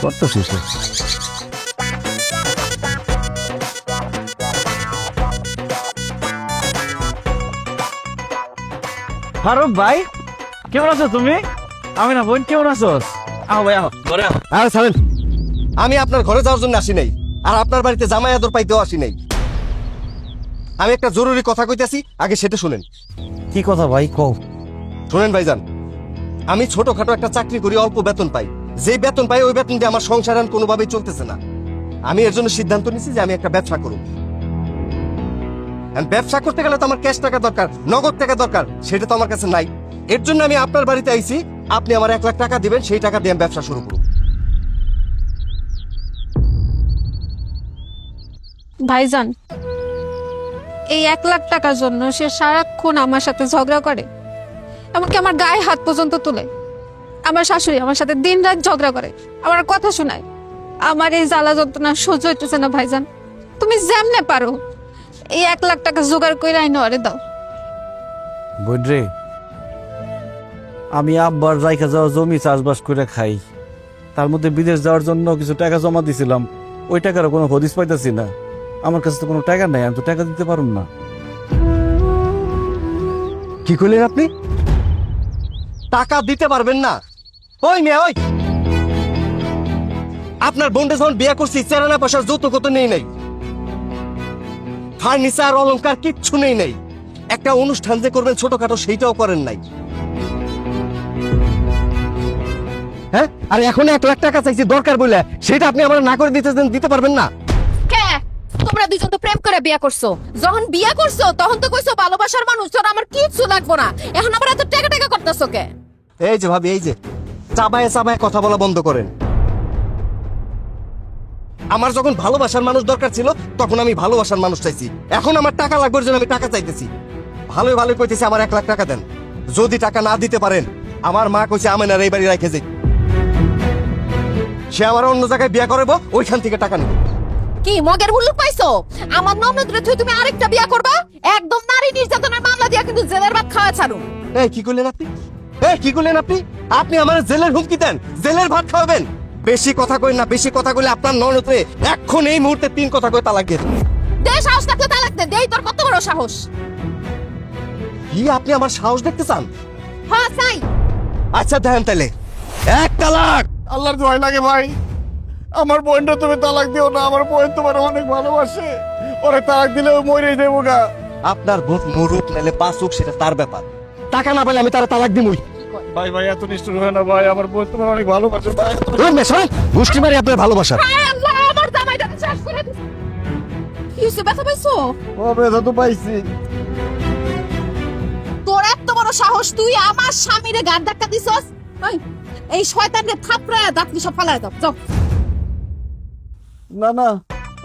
করতেছিস ফারুক ভাই, কেমন আছো তুমি? আমি না বোন, কেমন আছো? আহ ভাই, আহ ঘরে আহ। আরে ছাড়েন, আমি আপনার ঘরে যাওয়ার জন্য আসি নাই, আর আপনার বাড়িতে জামাই আদর পাইতেও আসি নাই। আমি একটা জরুরি কথা কইতেছি, আগে সেটা শুনেন। কি কথা ভাই, কও। শুনেন ভাইজান, আমি ছোটখাটো একটা চাকরি করি, অল্প বেতন পাই। যেই বেতন পাই ওই বেতন দিয়ে আমার সংসার আর কোনোভাবেই চলতেছে না। আমি এর জন্য সিদ্ধান্ত নিয়েছি যে আমি একটা ব্যবসা করব। ব্যবসা করতে গেলে তো আমার ক্যাশ টাকা দরকার, নগদ টাকা দরকার, সেটা তো আমার কাছে নাই। এর জন্য আমি আপনার বাড়িতে আইছি, আপনি আমার 1 লাখ টাকা দিবেন, সেই টাকা দিয়ে আমি ব্যবসা শুরু করব। ভাইজান, এই 1 লাখ টাকার জন্য সে সারাক্ষণ আমার সাথে ঝগড়া করে, এমনকি আমার গায়ে হাত পর্যন্ত তুলে। আমার শাশুড়ি আমার সাথে দিন রাত ঝগড়া করে, আমার কথা শোনায়। আমার এই জ্বালা যন্ত্রণা সহ্য হইতেছে না ভাইজান। তুমি যেমনে পারো এই 1 লাখ টাকা জোগাড় করে আইনো আরে দাও। বোন রে, আমি আব্বার জায়গা যাওয়া জমি চাষবাস করে খাই, তার মধ্যে বিদেশ যাওয়ার জন্য কিছু টাকা জমা দিছিলাম, ওই টাকারও কোনো হদিস পাইতেছি না। আমার কাছে তো কোনো টাকা নাই, আমি তো টাকা দিতে পারুম না। কি করলেন আপনি? টাকা দিতে পারবেন না? ওই মেয়ে, ওই আপনার বোনটা যখন বিয়ে করছি, চেরানা পয়সার যৌতুক তো নেই নাই, ফার্নিচার অলংকার কিচ্ছু নেই নাই। একটা অনুষ্ঠান যে করবেন ছোটখাটো, সেইটাও করেন নাই। হ্যাঁ, আর এখন 1 লাখ টাকা চাইছি দরকার বলে, সেটা আপনি আমার না করে দিতে পারবেন না? কে? তোমরা দুজন তো প্রেম করে বিয়ে করছো। যখন বিয়ে করছো তখন তো কইছো ভালোবাসার মানুষ, তোর আমার কিচ্ছু লাগবো না। এখন আবার এত টাকা টাকা করতেছো কে? এই যে ভাবি, এই যে চাবায় চাবায় কথা বলা বন্ধ করেন। আমার যখন ভালোবাসার মানুষ দরকার ছিল, তখন আমি ভালোবাসার মানুষ চাইছি। এখন আমার টাকা লাগবে, জন্য আমি টাকা চাইতেছি। ভালোই ভালোই কইতেছি আমার 1 লাখ টাকা দেন। যদি টাকা না দিতে পারেন, আমার মা কইছে আমেনার এই বাড়ি রেখে যাই, সে আমার অন্য জায়গায় বিয়ে করবো, ওইখান থেকে টাকা নেব। কি মগের হুল্লুক পাইছো? আমার ননদরে তুমি আরেকটা বিয়ে করবা? একদম নারী নির্যাতনের মামলা দিয়া কিন্তু জেলের ভাত খাওয়া ছাড়ো। এই কি করলেন আপনি? এই কি করলেন আপনি? আপনি আমার জেলের হুমকি দেন, জেলের ভাত খাওয়াবেন? বেশি কথা কই না, বেশি কথা কইলে আপনার ননদরে এখন এই মুহূর্তে 3 কথা কই তালাক দিয়ে দেব। দে সাহস থাকলে তালাক দে। দেই তোর কত বড় সাহস? কি আপনি আমার সাহস দেখতে চান? হ্যাঁ চাই। আচ্ছা দেন তাহলে 1 তালাক। আল্লাহর দোহাই লাগে ভাই, আমার বোনটা তুমি তালাক দিও না। আমার বোন তোমার অনেক ভালোবাসে, ওরে তালাক দিলে মরে যাবো গা। আপনার ভোট মরুক নাহলে বাঁচুক, সেটা তার ব্যাপার। টাকা না পেলে আমি তার তালাক দিমই। ভাই ভাই, এত নিষ্ঠুর হয় না ভাই, আমার বোন তোমার অনেক ভালোবাসে ভাই। গোষ্ঠী মারি আপনার ভালোবাসা। হায় আল্লাহ, আমার জামাইটা তো শেষ করে দিছে। কি হইছে? ব্যথা পাইছো? ও ব্যথা তো পাইছি। তোর এত বড় সাহস, তুই আমার স্বামীরে গাড় ধাক্কা দিছস? এই শয়তানকে থাপড়ায়া দাঁতনি সব ফালায় দাও। যাও। না না,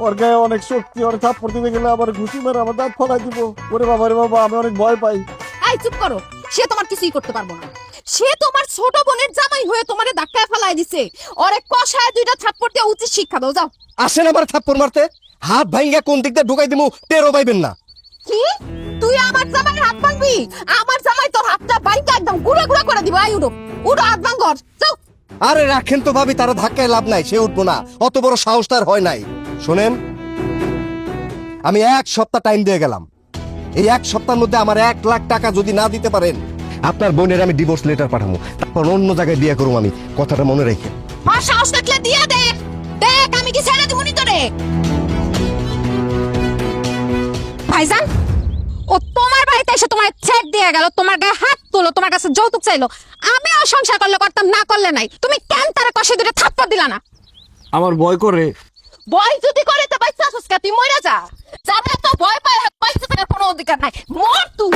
ওর গায়ে অনেক শক্তি, ওর থাপ্পড় দিতে গেলে আবার ঘুষি মেরে আমার দাঁত ফলাই দিব। ওরে বাবা রে বাবা, আমি অনেক ভয় পাই। এই চুপ করো, সে তোমার কিছুই করতে পারবো না। সে তোমার ছোট বোনের জামাই হয়ে তোমারে ধাক্কায় ফালায় দিছে। ওরে কষায় 2টা থাপ্পড় দিয়ে উচিত শিক্ষা দাও। যাও। আসেন আবার থাপ্পড় মারতে, হাত ভাঙ্গা কোন দিক দিয়ে ঢুকাই দিমু টেরও পাইবেন না। কি? তুই আমার জামাইয়ের হাত ভাঙবি? আমার জামাই তোর হাতটা ভাঙা একদম গুঁড়া গুঁড়া করে দিব। আই উঠো, উঠো, হাত ভাঙ কর। যাও। আরে রাখেন তো ভাবি, তারা ধাক্কায় লাভ নাই, সে উঠবো না। অত বড় সাহস তার হয় নাই। শোনেন, আমি 1 সপ্তাহ টাইম দিয়ে গেলাম। এই 1 সপ্তাহের মধ্যে আমার 1 লাখ টাকা যদি না দিতে পারেন, আপনার বোনের আমি ডিভোর্স লেটার পাঠাবো, তারপর অন্য জায়গায় বিয়ে করবো। আমি কথাটা মনে রেখে। আর সাহস থাকলে দিয়া দেখ। দেখ আমি কি ছেড়ে দিব নি তোরে? ভাইজান, ও তোমার বাড়িতে এসে তোমার চেক দিয়ে গেল, তোমার গায়ে হাত তুলো, তোমার কাছে যৌতুক চাইলো। আমিও সংসার করলে করতাম, না করলে নাই। তুমি কেন তারা কষে 2টা থাপ্পড় দিলা না? আমার ভয় করে। ভয় যদি করে তো বাচ্চা আসুস কে? তুই মরে যা। যারা তো ভয় পায়, বাচ্চা থাকার কোনো অধিকার নাই। মর তুই।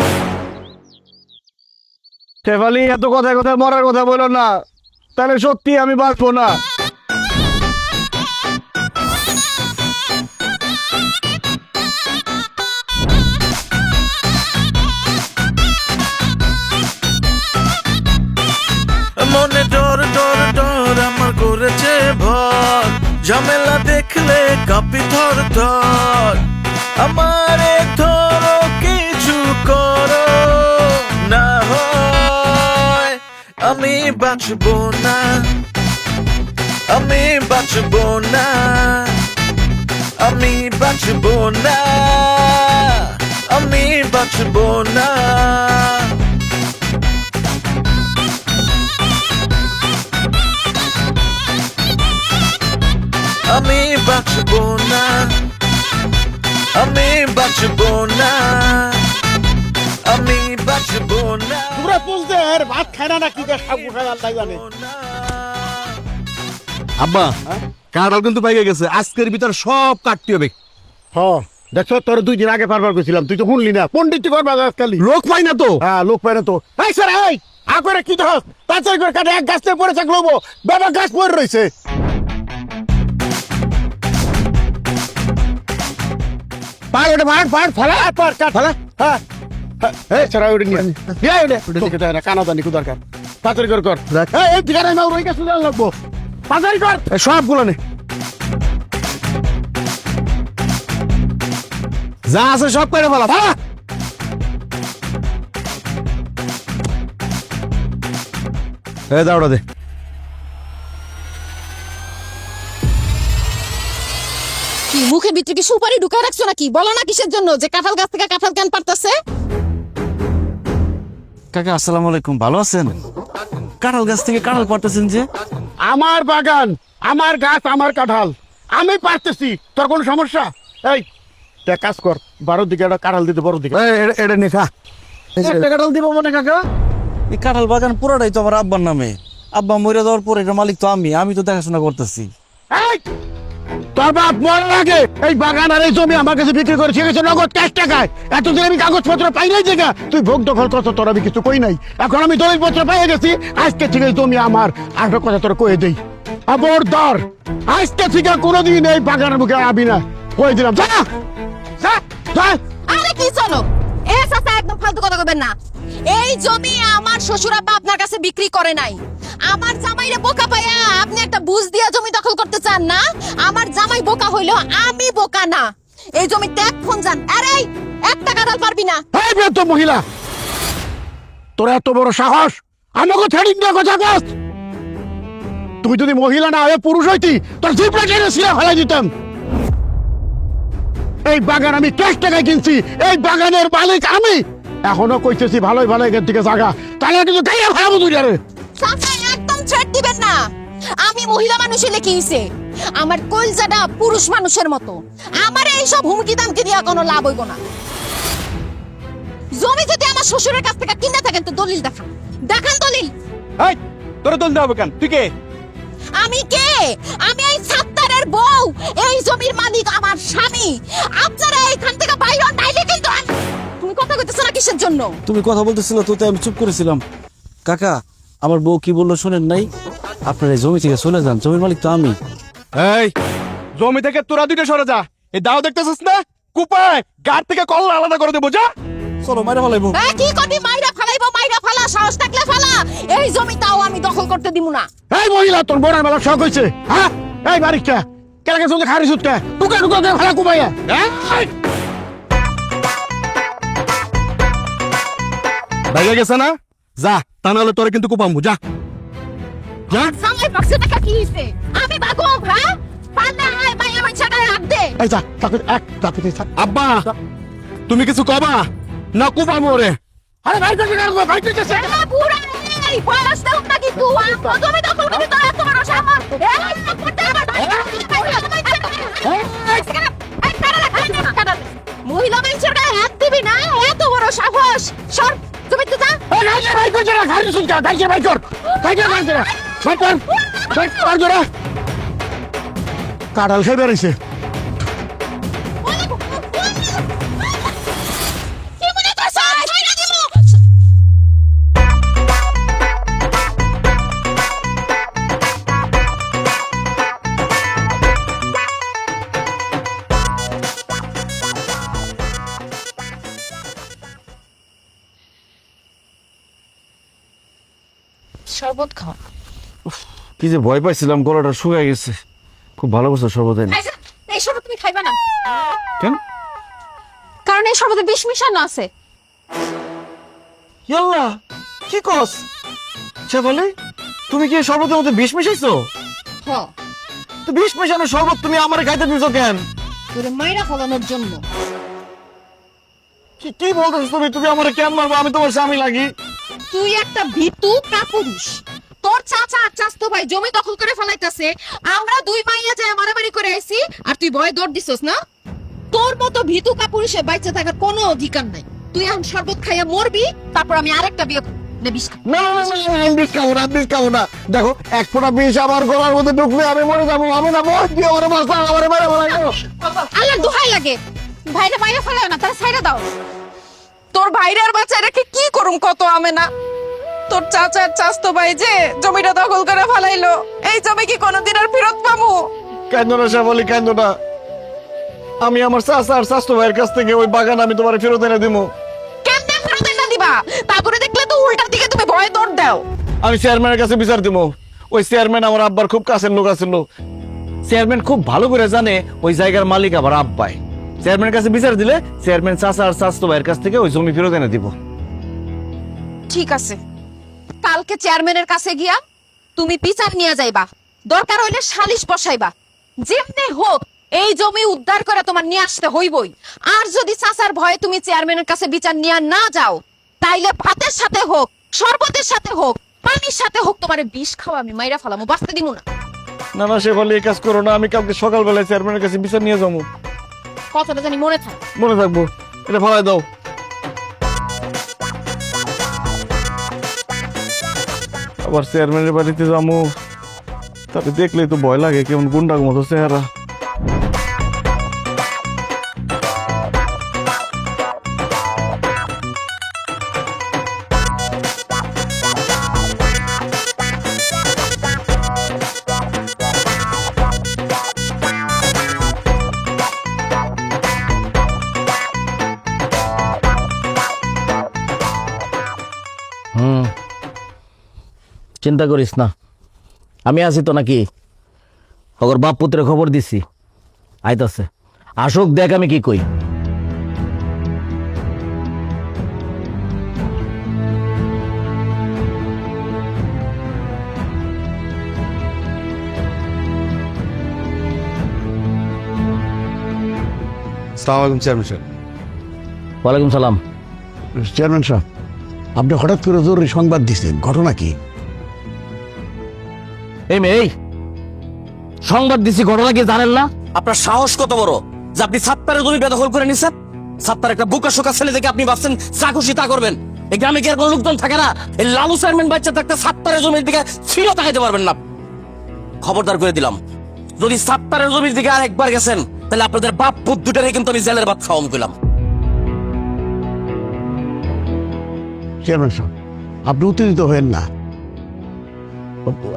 শেফালি, এত কথা কথা মরার কথা বলো না, তাহলে সত্যি আমি বাঁচবো না। মনে ডর ডর ডর আমার করেছে ভর, ঝামেলা দেখলে কাঁপি থর থর। আমারে ধরো, কিছু করো, না হয় আমি বাঁচবো না। আমি বাঁচবো না, আমি বাঁচবো না, আমি বাঁচবো না। আমি বাঁচবো না, আমি বাঁচবো না, আমি বাঁচবো না। তোমরা বুঝতে আর ভাত খায় না কি খাবো আল্লাহ জানে। আব্বা কাঁঠাল কিন্তু পাইকে গেছে, আজকের ভিতর সব কাটতে হবে। দেখছো তোর 2 দিন আগে পারবার কইছিলাম, তুই তো শুনলি না। পণ্ডিত করবা আজকাল লোক পাই না তো। হ্যাঁ লোক পায় না তো। এই স্যার এই করে কি দোস তাড়াতাড়ি করে কাটে, এক গাছ থেকে পড়ে থাকলো বাবা গাছ পড়ে রয়েছে। পার ওটা মার পার ফেলা পার কাট ফেলা। হ্যাঁ এই স্যার ওটা নিয়ে তোকে তো না কানা জানি কো দরকার। তাড়াতাড়ি করে কর। এই ঠিকানায় না ওই গাছ লাগবো, তাড়াতাড়ি কর সবগুলো নে, যা আছে সব করে ফেলা। ফেলা দাওড়া দে। কি মুখের ভিতরে কি সুপারি ঢুকায় রাখছো নাকি? বলো না কিসের জন্য যে কাঁঠাল গাছ থেকে কাঁঠাল কেন পারতেছে? কাকা আসসালামু আলাইকুম, ভালো আছেন? কাঁঠাল গাছ থেকে কাঁঠাল পারতেছেন যে? আমার বাগান, আমার গাছ, আমার কাঁঠাল, আমি পারতেছি। তোর কোনো সমস্যা? এই তুই এক কাজ কর, 12 দিকে একটা কাঁঠাল দিতে, বড় দিকে এটা নে খা। একটা কাঁঠাল দিব মনে কাকা। এই কাঁঠাল বাগান পুরোটাই তো আমার আব্বার নামে। আব্বা মরে যাওয়ার পরে এটার মালিক তো আমি তো দেখাশোনা করতেছি। এই তোর বাপ মরার আগে এই বাগান আর এই জমি আমার কাছে বিক্রি করে শিখেছে নগদ ক্যাশ টাকায়। এতদিন আমি কাগজপত্র পাই নাই জায়গা, তুই ভোগ দখল করছ, তোর আমি কিছু কই নাই। এখন আমি দলিলপত্র পেয়ে গেছি, আজকে থেকে এই জমি আমার। আর একটা কথা তোর কয়ে দেই, খবরদার আজকে থেকে কোনোদিন এই বাগানের মুখে আবি না, কয়ে দিলাম। যা যা যা। আরে কি চলো এ চাচা, একদম ফালতু কথা কইবেন না। এই জমি আমার শ্বশুর আব্বা আপনার কাছে বিক্রি করে নাই। আমার জামাইরে বোকা পাইয়া আপনি একটা বুঝ দিয়া জমি দখল করতে চান না? আমার জামাই বোকা হইলো, আমি বোকা না। এই জমি ত্যাগ ফোন যান। আরে একটা কাঁঠাল পারবি না। এই বৃদ্ধ মহিলা, তোর এত বড় সাহস আমাকে ছেড়ে দিয়ে কথা কস? তুই যদি মহিলা না হয়ে পুরুষ হইতি, তোর জিপটা টেনে ছিঁড়ে ফেলাই দিতাম। এই বাগান আমি ক্যাশ টাকায় কিনছি, এই বাগানের মালিক আমি। এখনো কইতেছি ভালোই ভালো এখান থেকে জায়গা, তাহলে কিন্তু গাইয়া ভাড়াবো তুই। আরে চাচা একদম ছেড় দিবেন না। আমি মহিলা মানুষ হলে কি হইছে? আমার কলজাটা পুরুষ মানুষের মতো। আমার এইসব হুমকি দামকি দিয়া কোনো লাভ হইব না। জমি যদি আমার শ্বশুরের কাছ থেকে কিনে থাকেন তো দলিল দেখান, দেখান দলিল। এই তোরা দল দেওয়া কেন? তুই কে? আমি কে? আমি এই সাত্তারের বউ, এই জমির মালিক আমার স্বামী। আপনারা এইখান থেকে বাইরে নাইলে কিন্তু তুমি কথা কইতেছ না কিসের জন্য? তুমি কথা বলতেছিল তো, তাই আমি চুপ করেছিলাম। কাকা আমার বউ কি বললো শোনেন নাই? আপনার এই জমি থেকে চলে যান, জমির মালিক তো আমি। এই জমি থেকে তোরা দুইটা সরে যা। এই দাও দেখতেছিস না, কুপায় গাড় থেকে কল্লা আলাদা করে দেবো। যা চলো মাইরা ফেলাইবো। কি করবি? মাইরা ফালাইবো, মাইরা ফালা, সাহস থাকলে ফালা। এই জমিটাও আমি দখল করতে দিব না। এই মহিলা, তোর বোনের বেলা শখ হয়েছে? হ্যাঁ এই বাড়িটা কেলাকে চলতে খারি সুটকে টুকা টুকা করে ফেলা কুমাইয়া। বাইরে গেছে না? যা, তা নাহলে তোরা কিন্তু কুপামু। যা যা। সামনে পাশে টাকা কি হইছে? আমি বাগো, হ্যাঁ? পারলে আয় মাইয়া মাইয়া গায়ে হাত দে। এই যা তাকে এক তাকে থাক। আব্বা তুমি কিছু কবা না? কুপামু ওরে। আরে ভাই কাছে গাড়ি ভাই কাছে। এলা বুড়া এই বয়স দাও নাকি তুই? আমি জমি দখল করে তোর এত বড় সাহস। এই করতে আমার মহিলা মানুষের গায়ে হাত দিবি না? এত বড় সাহস? সর তুমি তো যা। এই গাড়ি ভাই কাছে না খারি সুটকে গাড়ি ভাই কর। গাড়ি ভাই কর। ভাই কর। ভাই কর জোরে। কাড়াল খেয়ে বেরিয়েছে। কি মনে করছ? ছাইরা দিমু। শরবত খাও। কি যে ভয় পাইছিলাম, গলাটা শুকায় গেছে। খুব ভালো করছো শরবত এনে। এই শরবত তুমি খাইবা না, কেন? কারণ এই শরবতে বিষ মিশানো আছে। ইয়াল্লা কি কস? সে বলে তুমি কি এই শরবতের মধ্যে বিষ মিশাইছো? হ্যাঁ তো 20 পয়সার শরবত তুমি আমারে খাইতে দিছো কেন? তোরে মাইরা ফলানোর জন্য। কি বলতেছো তুমি? তুমি আমারে কেন মারবো? আমি তোমার স্বামী লাগি। তুই একটা ভীতু কাপুরুষ। তোর চাচা আর চাচতো ভাই জমি দখল করে ফেলাইতাছে, আমরা দুই মাইয়া যায় মারামারি করে আইছি, আর তুই ভয়ে দৌড় দিছস না? তোর মতো ভীতু কাপুরুষে বাইচে থাকার কোনো অধিকার নাই। তুই এখন শরবত খাইয়া মরবি, তারপর আমি আরেকটা বিয়ে করব। নে বিষ খা। না না না না, আমি বিষ খাবো না, বিষ খাবো না। দেখো এক ফোঁটা বিষ আমার গলার মধ্যে ঢুকলে আমি মরে যাবো। আমি না বল দিয়ে আমার মাথা আমার মারা বলা। আল্লাহ দোহাই লাগে, ভাইরে মাইরা ফেলাও না, তারা ছাইরা দাও। তোর ভাইরার বাচ্চা রেখে কি করুম কত আমি না? তোর চাচার চাস্তো ভাই যে জমিটা দখল করে ফেলাইলো, এই জমি কি কোনোদিন আর ফেরত পাবো? কেন না শ্যামলী, কেন না? আমি আমার চাচা আর চাচতো ভাইয়ের কাছ থেকে ওই বাগান আমি তোমার ফেরত এনে দিব। কেমনে ফেরত এনে দিবা? তারপরে দেখলে তো উল্টার দিকে তুমি ভয়ে দৌড় দাও। আমি চেয়ারম্যানের কাছে বিচার দিব। ওই চেয়ারম্যান আমার আব্বার খুব কাছের লোক আছিল। চেয়ারম্যান খুব ভালো করে জানে ওই জায়গার মালিক আবার আব্বাই। চেয়ারম্যানের কাছে বিচার দিলে চেয়ারম্যান চাচা আর চাচতো ভাইয়ের কাছ থেকে ওই জমি ফেরত এনে দিব। ঠিক আছে, কালকে চেয়ারম্যানের কাছে গিয়া তুমি বিচার নিয়ে যাইবা, দরকার হইলে সালিশ বসাইবা। যেমনি হোক এই জমি উদ্ধার করে তোমার নিয়ে আসতে হইবই। আর যদি চাচার ভয়ে তুমি চেয়ারম্যানের কাছে বিচার নিয়ে না যাও, তাইলে ভাতের সাথে হোক, শরবতের সাথে হোক, পানির সাথে হোক, তোমারে বিষ খাওয়া আমি মাইরা ফেলামু, বাঁচতে দিব না। না না শেফালি, এই কাজ করো না। আমি কালকে সকালবেলায় চেয়ারম্যানের কাছে বিচার নিয়ে যাবো। কথাটা জানি মনে থাকে। মনে থাকবো। এটা ফালাই দাও। আবার চেয়ারম্যানের বাড়িতে যাবো, তাকে দেখলেই তো ভয় লাগে, কেমন গুন্ডার মতো চেহারা। চিন্তা করিস না, আমি আছি তো নাকি। ওর বাপ পুত্রে খবর দিছি, আইতাছে। আসুক, দেখ আমি কি কই। আসসালামু আলাইকুম চেয়ারম্যান সাহেব। ওয়ালাইকুম সালাম। চেয়ারম্যান সাহেব, আপনি হঠাৎ করে জরুরি সংবাদ দিচ্ছেন, ঘটনা কি? এই মেয়ে, সংবাদ দিছি, ঘটনা কি জানেন না? আপনার সাহস কত বড় যে আপনি সাত্তারের জমি বেদখল করে নিছেন? সাত্তার একটা বোকা শোকা ছেলে থেকে আপনি ভাবছেন যা খুশি তা করবেন। এই গ্রামে কি আর কোনো লোকজন থাকে না? এই লালু চেয়ারম্যান বাচ্চা থাকতে সাত্তারের জমির দিকে ছিল তাকাইতে পারবেন না। খবরদার করে দিলাম, যদি সাত্তারের জমির দিকে আর একবার গেছেন তাহলে আপনাদের বাপ পুত দুটারে কিন্তু আমি জেলের ভাত খাওয়াম কইলাম। চেয়ারম্যান সাহেব, আপনি উত্তেজিত হয়েন না।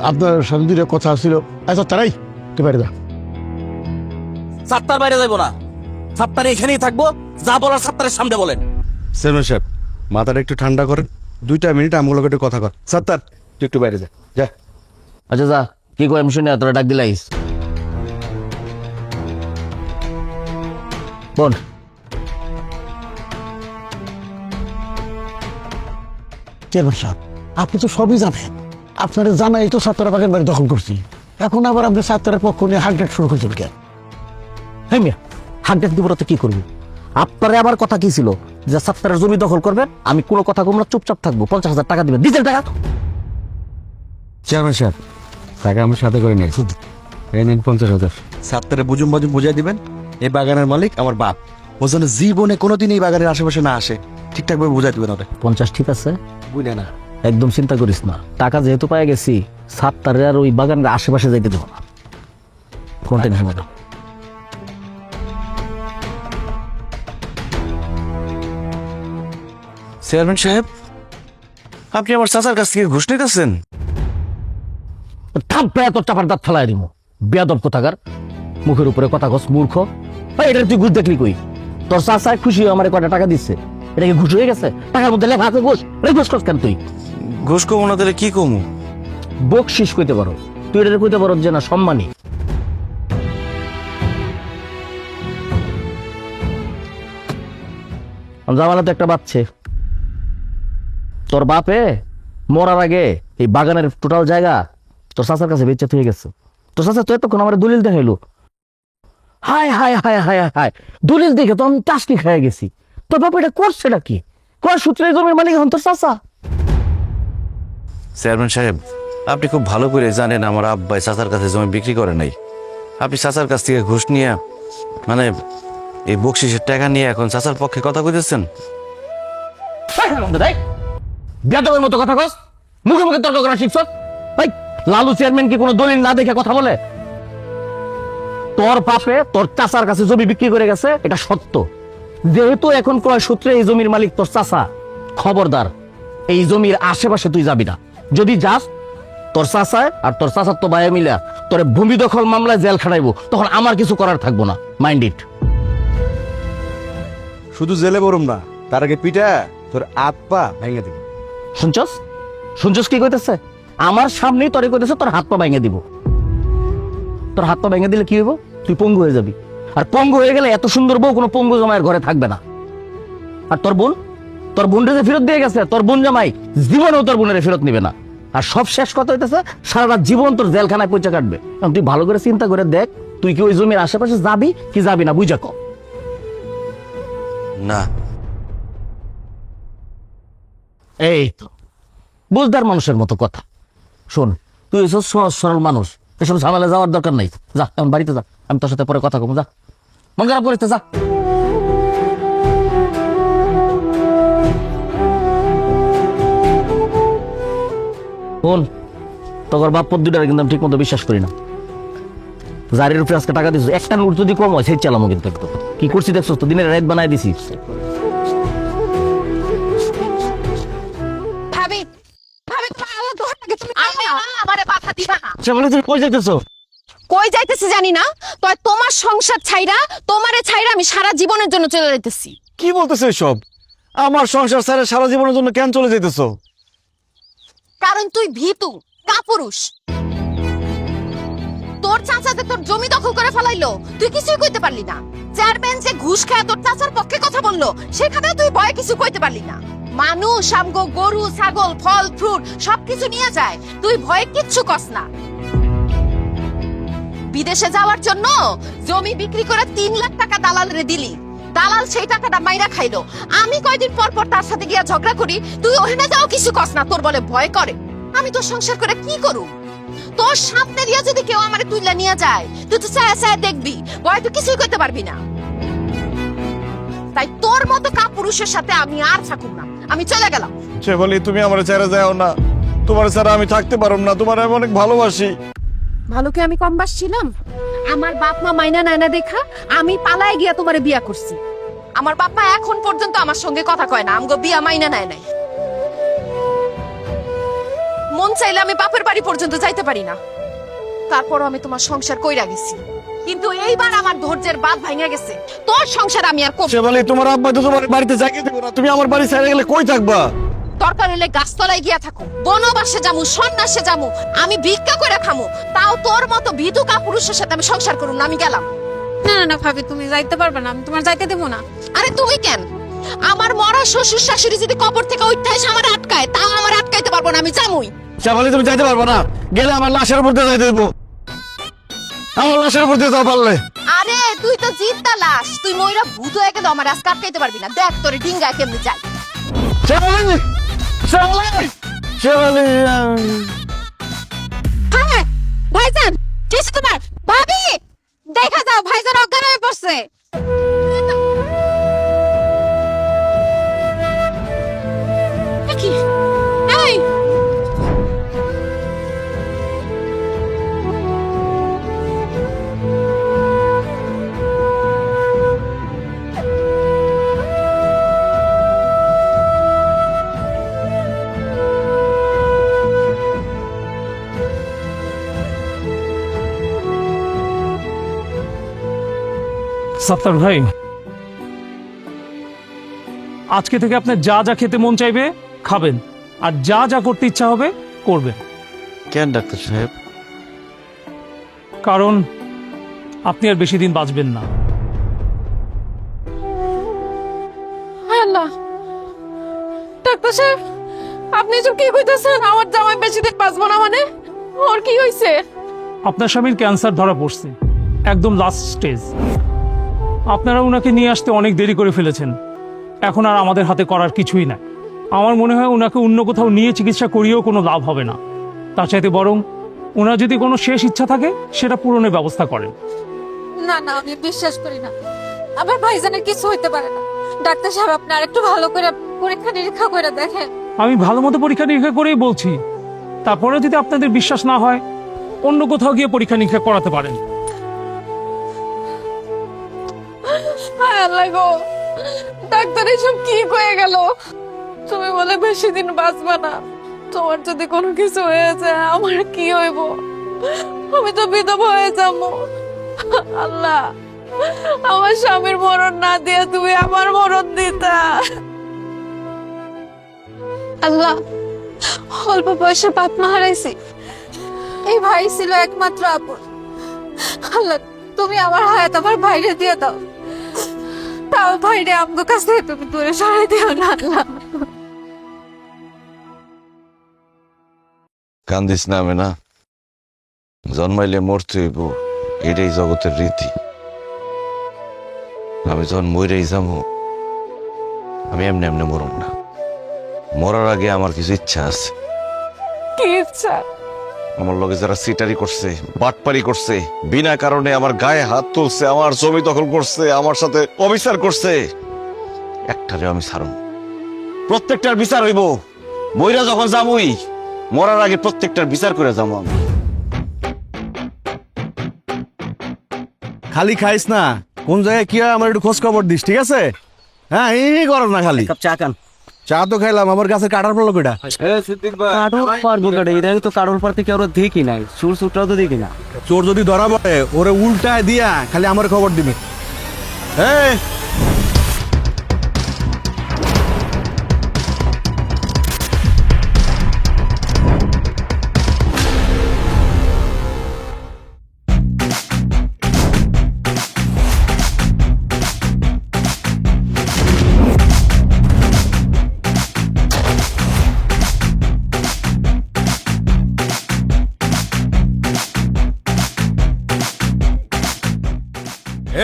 আপনার সাথে দুটো কথা ছিল। আচ্ছা তারাই তুই বাইরে যা। সাত্তার বাইরে যাইবো না, সাত্তার এখানেই থাকবো। যা বলার সাত্তারের সামনে বলেন। চেয়ারম্যান সাহেব, মাথাটা একটু ঠান্ডা করেন। 2 মিনিট আমগুলোকে একটু কথা কর। সাত্তার, তুই একটু বাইরে যা। যা। আচ্ছা যা, কি কয় আমি শুনে তোরা ডাক দিলাইস। বল। চেয়ারম্যান সাহেব, আপনি তো সবই জানেন। আপনারা জানাই তো ছাত্ররা বাগান বাড়ি দখল করছি। এখন আবার আপনি ছাত্রের পক্ষ নিয়ে হাঁকডাক শুরু করছেন কেন? হ্যাঁ মিয়া, হাক ডাক দিব তো কি করবি? আপনারে আবার কথা কি ছিল যে সাত্তারের জমি দখল করবেন, আমি কোনো কথা কম না, চুপচাপ থাকবো। 50,000 টাকা দিবেন, দিতেন টাকা। চেয়ারম্যান সাহেব, টাকা আমি সাথে করে নিয়েছি। এই নিন 50,000। সাত্তারে বুঝুম বুঝাই দিবেন, এই বাগানের মালিক আমার বাপ। ও যেন জীবনে কোনোদিন এই বাগানের আশেপাশে না আসে, ঠিকঠাক ভাবে বুঝাই দিবেন ওদের। 50 ঠিক আছে, বুঝলে না? একদম চিন্তা করিস না। টাকা যেহেতু পাই গেছি, সাত্তারের আর ওই বাগানের আশেপাশে যাইতে দেবো না, কোনো টেনশন নেই। চেয়ারম্যান সাহেব, আপনি আমার চাচার কাছ থেকে ঘুষ নিতেছেন? থাপ্পে এত চাপার দাঁত ফেলাই দিব, বেয়াদব কোথাকার। মুখের উপরে কথা কস, মূর্খ। ভাই, এটা তুই ঘুষ দেখলি কই? তোর চাচা খুশি হয়ে আমার কয়টা টাকা দিচ্ছে, এটা কি ঘুষ হয়ে গেছে? টাকার মধ্যে লেখা আছে ঘুষ। ঘুষ কস কেন তুই? ঘুষ কমো না দিলে কি কমু? বকশিস কইতে পারো, তুই এটা কইতে পারো যে না সম্মানী। জামালা তো একটা বাচ্চে, তোর বাপে মরার আগে এই বাগানের টোটাল জায়গা তোর চাচার কাছে বেচে হয়ে গেছে। তো চাচা তো এতক্ষণ আমার দলিল দেখাইলো। হায় হায় হায় হায় হায়, দলিল দেখে তো আমি টাসকি খেয়ে গেছি। তোর বাবা এটা করছেটা কি? কয় সূত্রে এই জমির মালিক এখন তোর চাচা? চেয়ারম্যান সাহেব, আপনি খুব ভালো করে জানেন আমার আব্বাই চাচার কাছে জমি বিক্রি করে নাই। আপনি চাচার কাছ থেকে ঘুষ নিয়ে, মানে এই বকশিসের টাকা নিয়ে এখন চাচার পক্ষে কথা কইতেছেন? বেদবের মতো কথা কস, মুখে মুখে তর্ক করা শিখছ? ভাই, লালু চেয়ারম্যান কি কোনো দলিল না দেখে কথা বলে? তোর পাপে তোর চাচার কাছে জমি বিক্রি করে গেছে, এটা সত্য। যেহেতু এখন ক্রয় সূত্রে এই জমির মালিক তোর চাচা, খবরদার এই জমির আশেপাশে তুই যাবি না। যদি যাস, তোর চাচায় আর তোর চাচার তো ভাই মিলা তোর ভূমি দখল মামলায় জেল খাটাইবো, তখন আমার কিছু করার থাকবো না। Mind it. শুধু জেলে বরুম না, তার আগে পিঠা তোর হাত পা ভেঙে দিব। শুনছস? শুনছস কি কইতেছে? আমার সামনেই তোরে কইতেছে তোর হাত পা ভেঙে দিব। তোর হাত পা ভেঙে দিলে কি হইব? তুই পঙ্গু হয়ে যাবি। আর পঙ্গু হয়ে গেলে এত সুন্দর বউ কোনো পঙ্গু জামাইয়ের ঘরে থাকবে না। আর তোর বোন, তোর বোনটা যে ফেরত দিয়ে গেছে, তোর বোন জামাই জীবনেও তোর বোনের ফেরত নিবে না। আর সব শেষ কথা হইতেছে, সারা জীবন তোর জেলখানায় পয়সা কাটবে। এখন তুই ভালো করে চিন্তা করে দেখ, তুই কি ওই জমির আশেপাশে যাবি কি যাবি না, বুঝা ক। না, এই তো বুঝদার মানুষের মতো কথা। শোন, তুই এসব সহজ সরল মানুষ, এসব ঝামেলা যাওয়ার দরকার নাই। যা এখন বাড়িতে যা, আমি তোর সাথে পরে কথা কম। যা, মন খারাপ করিস না, যা। শোন, তোর বাপ পদ্মুটারে কিন্তু আমি ঠিক মতো বিশ্বাস করি না। জারির উপরে আজকে টাকা দিচ্ছ, একটা নোট যদি কম হয় সেই চালামো কিন্তু একদম। কি করছি দেখছো তো, দিনের রাত বানায় দিছি। ভাবি ভাবি তোমার আল্লাহ দোহাই লাগে, তুমি আমারে বাধা দিবা না। সে বলে তুমি কই যাইতেছো? কই যাইতেছি জানি না, তো তোমার সংসার ছাইরা, তোমারে ছাইরা আমি সারা জীবনের জন্য চলে যাইতেছি। কি বলতেছো এসব? আমার সংসার ছেড়ে সারা জীবনের জন্য কেন চলে যাইতেছো? কারণ তুই ভীতু কাপুরুষ। তোর চাচাতে তোর জমি দখল করে ফেলাইলো, তুই কিছুই কইতে পারলি না। চেয়ারম্যান যে ঘুষ খায় তোর চাচার পক্ষে কথা বললো, সেখানে তুই ভয়ে কিছু কইতে পারলি না। মানুষ আমগো গরু ছাগল ফল ফ্রুট সবকিছু নিয়ে যায়, তুই ভয়ে কিচ্ছু কস না। বিদেশে যাওয়ার জন্য জমি বিক্রি করে 3 লাখ টাকা দালালরে দিলি, দালাল সেই টাকাটা মাইরা খাইলো। আমি কয়দিন পর পর তার সাথে গিয়া ঝগড়া করি, তুই ওখানে যাও কিছু কস না, তোর বলে ভয় করে। আমি তোর সংসার করে কি করু? তোর সামনে দিয়া যদি কেউ আমারে তুইলা নিয়ে যায়, তুই তো চায় চায় দেখবি, ভয় তুই কিছুই করতে পারবি না। তাই তোর মতো কাপুরুষের সাথে আমি আর থাকুম না, আমি চলে গেলাম। সে বলি তুমি আমার ছেড়ে যাও না, তোমার ছাড়া আমি থাকতে পারব না, তোমার আমি অনেক ভালোবাসি। ভালোকে আমি কম বাসছিলাম? আমার বাপ মা মাইনা নাইনা দেখা আমি পালায় গিয়া তোমারে বিয়া করছি। আমার বাপ মা এখন পর্যন্ত আমার সঙ্গে কথা কয় না, আমগো বিয়া মাইনা নাই নাই। মন চাইলে আমি বাপের বাড়ি পর্যন্ত যাইতে পারি না, তারপরও আমি তোমার সংসার কইরা গেছি। কিন্তু এইবার আমার ধৈর্যের বাঁধ ভাঙা গেছে, তোর সংসার আমি আর করব। সে বলি তোমার আব্বা তো তোমার বাড়িতে যাইতে দেবো না, তুমি আমার বাড়ি ছেড়ে গেলে কই থাকবা? দরকার হলে গাছতলায় গিয়া থাকো, বনবাসে যামু, সন্ন্যাসে যামু, আমি ভিক্ষা করে খামু, তাও তোর মতো বিধু কাপুরুষের সাথে আমি সংসার করুম না। আমি গেলাম। না না না ভাবি, তুমি যাইতে পারবে না, আমি তোমার যাইতে দেবো না। আরে তুমি কেন? আমার মরা শ্বশুর শাশুড়ি যদি কবর থেকে উঠতে এসে আমার আটকায়, তাও আমার আটকাইতে পারবো না, আমি যামুই। সে বলি তুমি যাইতে পারবো না, গেলে আমার লাশের উপর দিয়ে যাইতে দেবো, আমার লাশের উপর দিয়ে যাও পারলে। আরে তুই তো জিন্দা লাশ, তুই ময়রা ভূত হয়ে গেলে আমার আজকে আটকাইতে পারবি না। দেখ তোর ডিঙ্গায় কেমনি যায়। সে বলি, সে বলি, সে বলি। হ্যাঁ ভাইজান, কি হইছে তোমার? ভাবি দেখা যাও, ভাইজান অজ্ঞান হয়ে পড়ছে। কি? এই সাত্তার ভাই, আজকে থেকে আপনার যা যা খেতে মন চাইবে খাবেন, আর যা যা করতে ইচ্ছা হবে করবেন। কেন ডাক্তার সাহেব? কারণ আপনি আর বেশি দিন বাঁচবেন না। আল্লাহ, ডাক্তার সাহেব আপনি এসব কি কইতেছেন? আমার জামাই বেশি দিন বাঁচবো না মানে? ওর কি হইছে? আপনার স্বামীর ক্যান্সার ধরা পড়ছে, একদম লাস্ট স্টেজ। আপনারা ওনাকে নিয়ে আসতে অনেক দেরি করে ফেলেছেন, এখন আর আমাদের হাতে করার কিছুই নাই। আমার মনে হয় ওনাকে অন্য কোথাও নিয়ে চিকিৎসা করিয়েও কোনো লাভ হবে না। তার চাইতে বরং ওনার যদি কোনো শেষ ইচ্ছা থাকে সেটা পূরণের ব্যবস্থা করেন। না না, আমি বিশ্বাস করি না। আমার ভাইজানের কিছু হইতে পারে না। ডাক্তার সাহেব, আপনি আরেকটু ভালো করে পরীক্ষা নিরীক্ষা করে দেখেন। আমি ভালো মতো পরীক্ষা নিরীক্ষা করেই বলছি, তারপরে যদি আপনাদের বিশ্বাস না হয় অন্য কোথাও গিয়ে পরীক্ষা নিরীক্ষা করাতে পারেন। হায় আল্লাহ গো, ডাক্তার এসব কি কয়ে গেল? তুমি বলে বেশি দিন বাঁচবা না, তোমার যদি কোনো কিছু হয়ে যায় আমার কি হইব? আমি তো বিধবা হয়ে যাবো। আল্লাহ, আমার স্বামীর মরণ না দিয়ে তুমি আমার মরণ দিতা। আল্লাহ, অল্প বয়সে বাপ মা হারাইছি, এই ভাই ছিল একমাত্র আপন। আল্লাহ, তুমি আমার হায়াত আমার ভাইরে দিয়ে দাও, তাও ভাইরে আমগো কাছ থেকে তুমি দূরে সরাই দিও না আল্লাহ। কান্দিস না আমি না, জন্মাইলে মরতে হইব, এটাই জগতের রীতি। আমি যখন মরেই যাবো, আমি এমনি এমনি মরম না। মরার আগে আমার কিছু ইচ্ছা আছে। কি ইচ্ছা? আমার লগে যারা সিটারি করছে, বাটপারি করছে, বিনা কারণে আমার গায়ে হাত তুলছে, আমার জমি দখল করছে, আমার সাথে অবিচার করছে, একটারে আমি ছাড়ব। প্রত্যেকটার বিচার হইব। মইরা যখন যাবই, মরার আগে প্রত্যেকটার বিচার করে যাবো আমি। খালি খাইস না, কোন জায়গায় কি হয় আমার একটু খোঁজ খবর দিস, ঠিক আছে? হ্যাঁ, এই করো না খালি। চা কান চা তো খাইলাম, আমার কাছে কাটার পড়লো কেটা? চোর যদি ধরা পড়ে ওরে উল্টায় দিয়া খালি আমার খবর দিবি। এই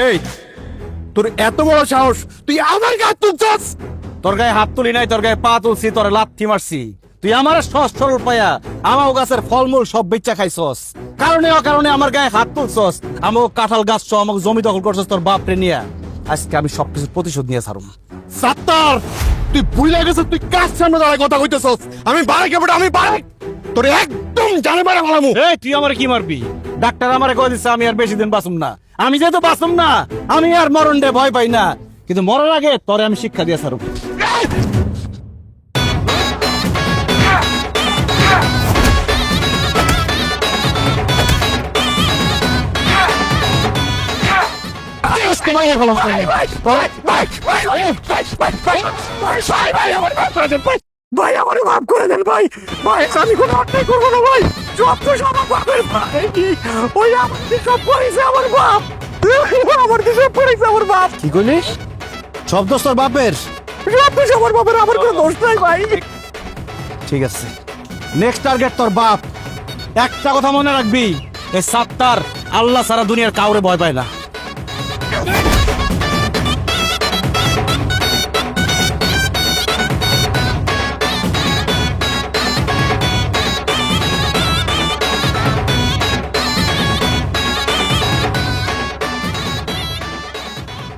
এই, তোর এত বড় সাহস, তুই আমার গায়ে তুলছস? তোর গায়ে হাত তুলি নাই, তোর গায়ে পা তুলছি, তোর লাথি মারছি। তুই আমার সহজ সরল পায়া আমার গাছের ফলমূল সব বেচা খাইছস, কারণে অকারণে আমার গায়ে হাত তুলছস, আমাকে কাঁঠাল গাছ সহ আমাকে জমি দখল করছস তোর বাপরে নিয়া। আজকে আমি সবকিছু প্রতিশোধ নিয়ে ছাড়ুম। সাত্তার, তুই ভুলে গেছিস তুই কার সামনে দাঁড়ায় কথা কইতেছস? আমি বাড়াই কেবল, আমি বাড়াই তোর একদম জানে বাড়া মারামু। এই তুই আমারে কি মারবি? ডাক্তার আমারে কই দিচ্ছে আমি আর বেশি দিন বাঁচুম না। আমি যেহেতু বাঁচুম না, আমি আর মরণ ডে ভয় পাই না, কিন্তু মরার আগে তোরে আমি শিক্ষা দিয়ে ছাড়ুম। ভাই আমার মাফ করে দেন ভাই, ভাই আমি কোনো অন্যায় করবো না ভাই, সব তো সব আমার বাপের ভাই, ওই আমার দিয়ে সব করেছে আমার বাপ, আমার দিয়ে সব করেছে আমার বাপ। কি কইলিস? সব দোষ তোর বাপের? সব দোষ আমার বাপের, আমার কোনো দোষ নাই ভাই। ঠিক আছে, নেক্সট টার্গেট তোর বাপ। একটা কথা মনে রাখবি, এই সাত্তার আল্লাহ সারা দুনিয়ার কাউরে ভয় পায় না।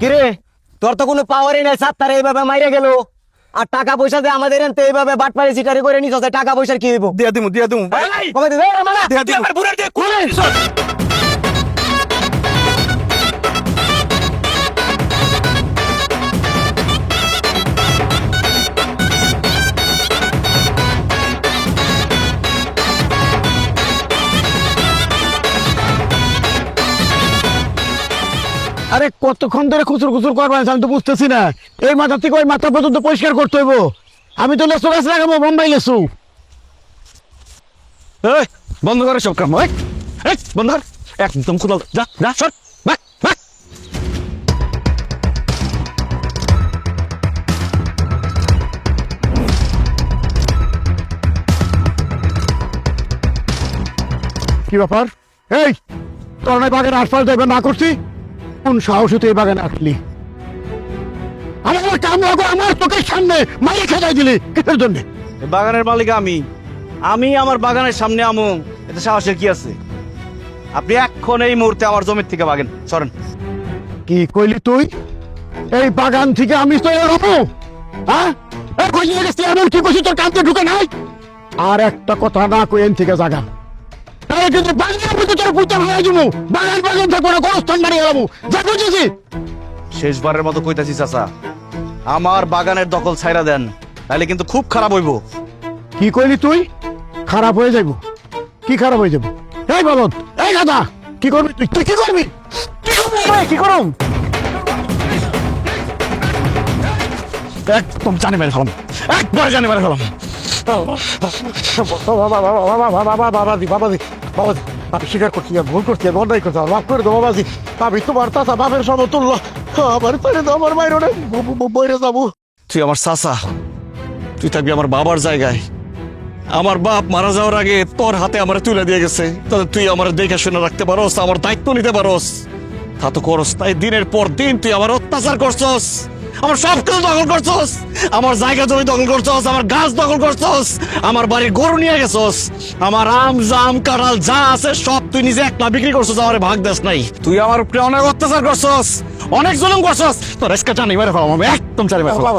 কিরে, তোর তো কোনো পাওয়ারই নাই, সাত্তার এইভাবে মাইরে গেল। আর টাকা পয়সা দিয়ে আমাদের এনতে এইভাবে বাটপাড়ি চিটারি করে নিছ, টাকা পয়সার কি হইব? দিয়া দিমু কবে দিবে? দিয়া দিমু। আরে কতক্ষণ ধরে খুচুর খুচুর করবেন আমি তো বুঝতেছি না। এই মাথা থেকে ওই মাথা পর্যন্ত পরিষ্কার করতে হইব। আমি তো লেসু গাছ লাগাবো, বোম্বাই লেসু। এই বন্ধ করে সব কাম, বন্ধ কর, একদম খুলো, যা যা সর, বাক বাক। কি ব্যাপার? এই তোর নাই বাগানে আশপাশ দেবে না করছি, কোন সাহসে তুই এই বাগানে আসলি? আমার কাম লাগো আমার চোখের সামনে মাইরে খেদাই দিলি কিসের জন্য? বাগানের মালিক আমি আমার বাগানের সামনে আমু, এতে সাহসের কি আছে? আপনি এখন এই মুহূর্তে আমার জমির থেকে বাগেন, সরেন। কি কইলি তুই? এই বাগান থেকে আমি তো এরবো? হ্যাঁ কই নিয়ে গেছি এমন কি কইছি তোর কাঁদতে ঢুকে নাই? আর একটা কথা না কই এন থেকে জাগা, তাহলে কিন্তু বাগানের মধ্যে তোর পুঁতে ভাঙাই যাবো, বাগান থাকবো না, গোরস্থান বাড়িয়ে যাবো, যা বুঝেছি। শেষবারের মতো কইতাছি চাচা, আমার বাগানের দখল ছাইরা দেন, তাহলে কিন্তু খুব খারাপ হইব। কি কইলি তুই? খারাপ হয়ে যাইব? কি খারাপ হয়ে যাবো? এই বলদ, এই গাদা, কি করবি তুই? তুই কি করবি? কি করবি? কি করম? একদম জানি মেরে ফেলাম, একবার জানি মেরে ফেলাম। বাবাজি বাবাজি বাবাজি, আমি স্বীকার করছি, ভুল করছি, অন্যায় করছি, মাফ করে দেবো বাবাজি। আমি তোমার চাচা বাপের সমতুল্য, আমার ছেড়ে দাও, আমার মায়ের অনেক বইরে যাবো। তুই আমার চাচা, তুই থাকবি আমার বাবার জায়গায়। আমার বাপ মারা যাওয়ার আগে তোর হাতে আমার তুলে দিয়ে গেছে, তাহলে তুই আমার দেখে শুনে রাখতে পারোস, আমার দায়িত্ব নিতে পারোস, তা তো করস তাই। দিনের পর দিন তুই আমার অত্যাচার করছস, আমার সব কিছু দখল করছস, আমার জায়গা জমি দখল করছস, আমার গাছ দখল করছস, আমার বাড়ির গরু নিয়ে গেছস, আমার আম জাম কাঁঠাল যা আছে সব তুই নিজে একলা বিক্রি করছস, আমার ভাগ দেস নাই। তুই আমার উপরে অনেক অত্যাচার করছস, অনেক জুলুম করছস, তোর আজকে জানি মেরে ফেলাম, আমি একদম জানি মেরে ফেলাম।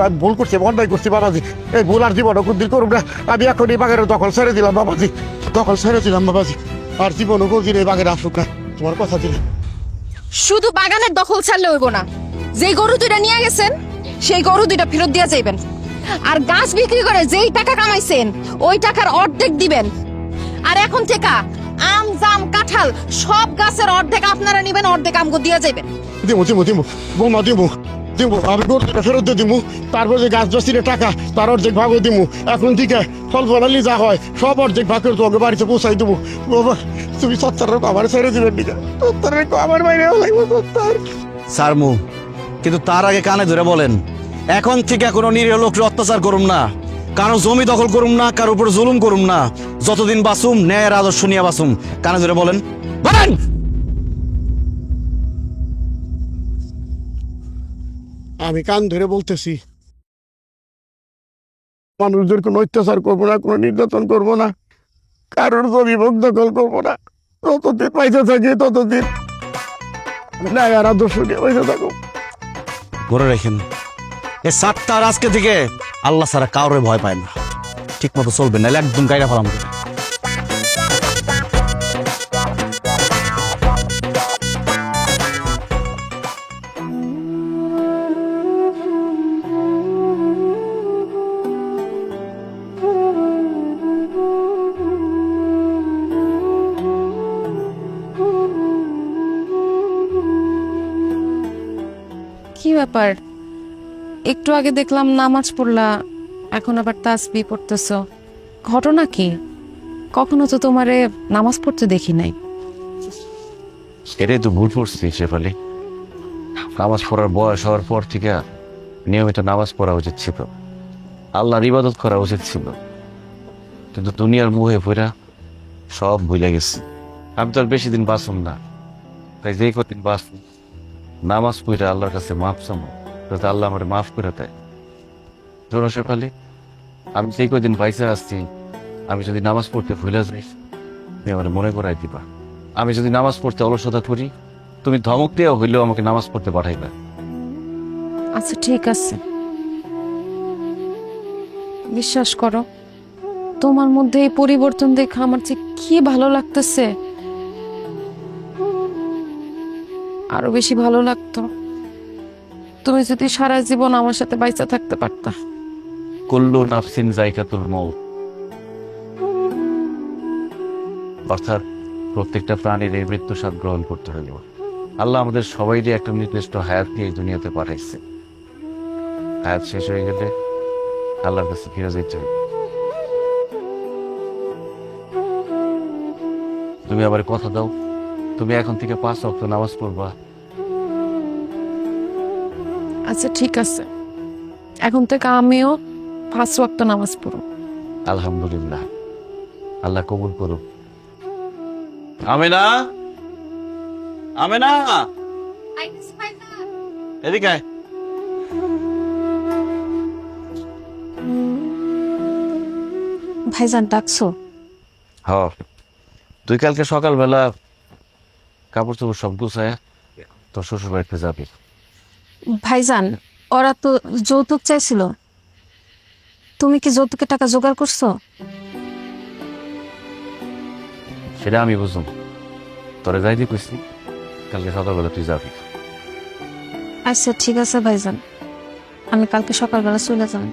আমি ভুল করছি, অন্যায় করছি বাবাজি, এই ভুল আর জীবন কোনদিন করুন না। আমি এখন এই বাগের দখল ছেড়ে দিলাম বাবাজি, দখল ছেড়ে দিলাম বাবাজি, আর জীবন কোনদিন এই বাগের আসুক না, তোমার কথা দিলাম। শুধু বাগানের দখল ছাড়লে হইব না, যেই গরু দুইটা নিয়ে গেছেন সেই গরু দুইটা ফেরত দিয়ে যাইবেন। আর গাছ বিক্রি করে যেই টাকা কামাইছেন ওই টাকার অর্ধেক দিবেন। আর এখন থেকে আম জাম কাঁঠাল সব গাছের অর্ধেক আপনারা নিবেন, অর্ধেক আমগো দিয়ে যাইবেন। দিমু দিমু দিমু বৌমা দিমু দিমু, আমি গরুটা ফেরত দিয়ে দিমু, তারপর যে গাছ বেচিলে টাকা তার অর্ধেক ভাগও দিমু। এখন থেকে ফল ফলালি যা হয় সব অর্ধেক ভাগ করে তোমাকে বাড়িতে পৌঁছাই দেবো। বাবা তুমি সত্তর আমার ছেড়ে দিবেন দিকে, সত্তর আমার বাইরে লাগবে সত্তর। সারমু, কিন্তু তার আগে কানে ধরে বলেন, এখন থেকে কোনো নিরীহ লোককে অত্যাচার করুম না, কারো জমি দখল করুম না, কারোর উপর জুলুম করুম না, যতদিন বাঁচুম ন্যায়ের আদর্শ নিয়ে বাঁচুম। কানে ধরে বলেন, বলেন। আমি কান ধরে বলতেছি, মানুষদের কোনো অত্যাচার করবো না, কোনো নির্যাতন করবো না, কারোর জমি ভোগ দখল করবো না, ততদিন পয়সা থাকে ততদিন না আর আদর্শ নিয়ে পয়সা থাকো। ধরে রেখেন, এ সাতটার আজকে থেকে আল্লাহ ছাড়া কাউরে ভয় পায় না, ঠিক মতো চলবেন, নাহলে একদম গাইরা ফেলাম। কি ব্যাপার? একটু আগে দেখলাম নামাজ পড়লা, এখন আবার তাসবিহ পড়তেছ, ঘটনা কি? কখনো তো তোমারে নামাজ পড়তে দেখি নাই। এটাই তো ভুল করছি শেফালি, নামাজ পড়ার বয়স হওয়ার পর থেকে নিয়মিত নামাজ পড়া উচিত ছিল, আল্লাহর ইবাদত করা উচিত ছিল, কিন্তু দুনিয়ার মুহে পড়া সব ভুলে গেছি। আমি তো আর বেশি দিন বাঁচুম না, তাই যেই কদিন বাঁচুম নামাজ পড়া আল্লাহর কাছে মাফ চামো, যাতে আল্লাহ আমার মাফ করে দেয়। ধরো শেফালি, আমি যেই কদিন বাইসে আসছি, আমি যদি নামাজ পড়তে ভুলে যাই তুমি আমার মনে করাই দিবা। আমি যদি নামাজ পড়তে অলসতা করি তুমি ধমক দেওয়া হইলেও আমাকে নামাজ পড়তে পাঠাইবা। আচ্ছা ঠিক আছে, বিশ্বাস করো তোমার মধ্যে এই পরিবর্তন দেখে আমার যে কি ভালো লাগতেছে, আরো বেশি ভালো লাগতো তুমি যদি সারা জীবন আমার সাথে বাইচা থাকতে পারতা। কুল্লু নাফসিন যায়কাতুল মউত, অর্থাৎ প্রত্যেকটা প্রাণীর এই মৃত্যু স্বাদ গ্রহণ করতে হইল। আল্লাহ আমাদের সবাইরই একটা নির্দিষ্ট হায়াত দিয়ে এই দুনিয়াতে পাঠাইছে, হায়াত শেষ হয়ে গেলে আল্লাহর কাছে ফিরে যেতে হবে। তুমি আবার কথা দাও, তুমি এখন থেকে 5 ওয়াক্ত নামাজ পড়বা। আচ্ছা ঠিক আছে, এখন থেকে আমিও 5 ওয়াক্ত নামাজ পড়ব। আলহামদুলিল্লাহ, আল্লাহ কবুল করুক। আমেনা, আমেনা, এদিকে আয়। ভাইজান ডাকছো? হ, তুই কালকে সকালবেলা কাপড় চোপড় সব গুছায় তোর শ্বশুর বাড়িতে যাবি। ভাইজান ওরা তো যৌতুক চাইছিল, তুমি কি যৌতুকের টাকা জোগাড় করছো? সেটা আমি বুঝুম, তোরে যাইতে কইছি কালকে সকালবেলা তুই যাবি। আচ্ছা ঠিক আছে ভাইজান, আমি কালকে সকালবেলা চলে যাব।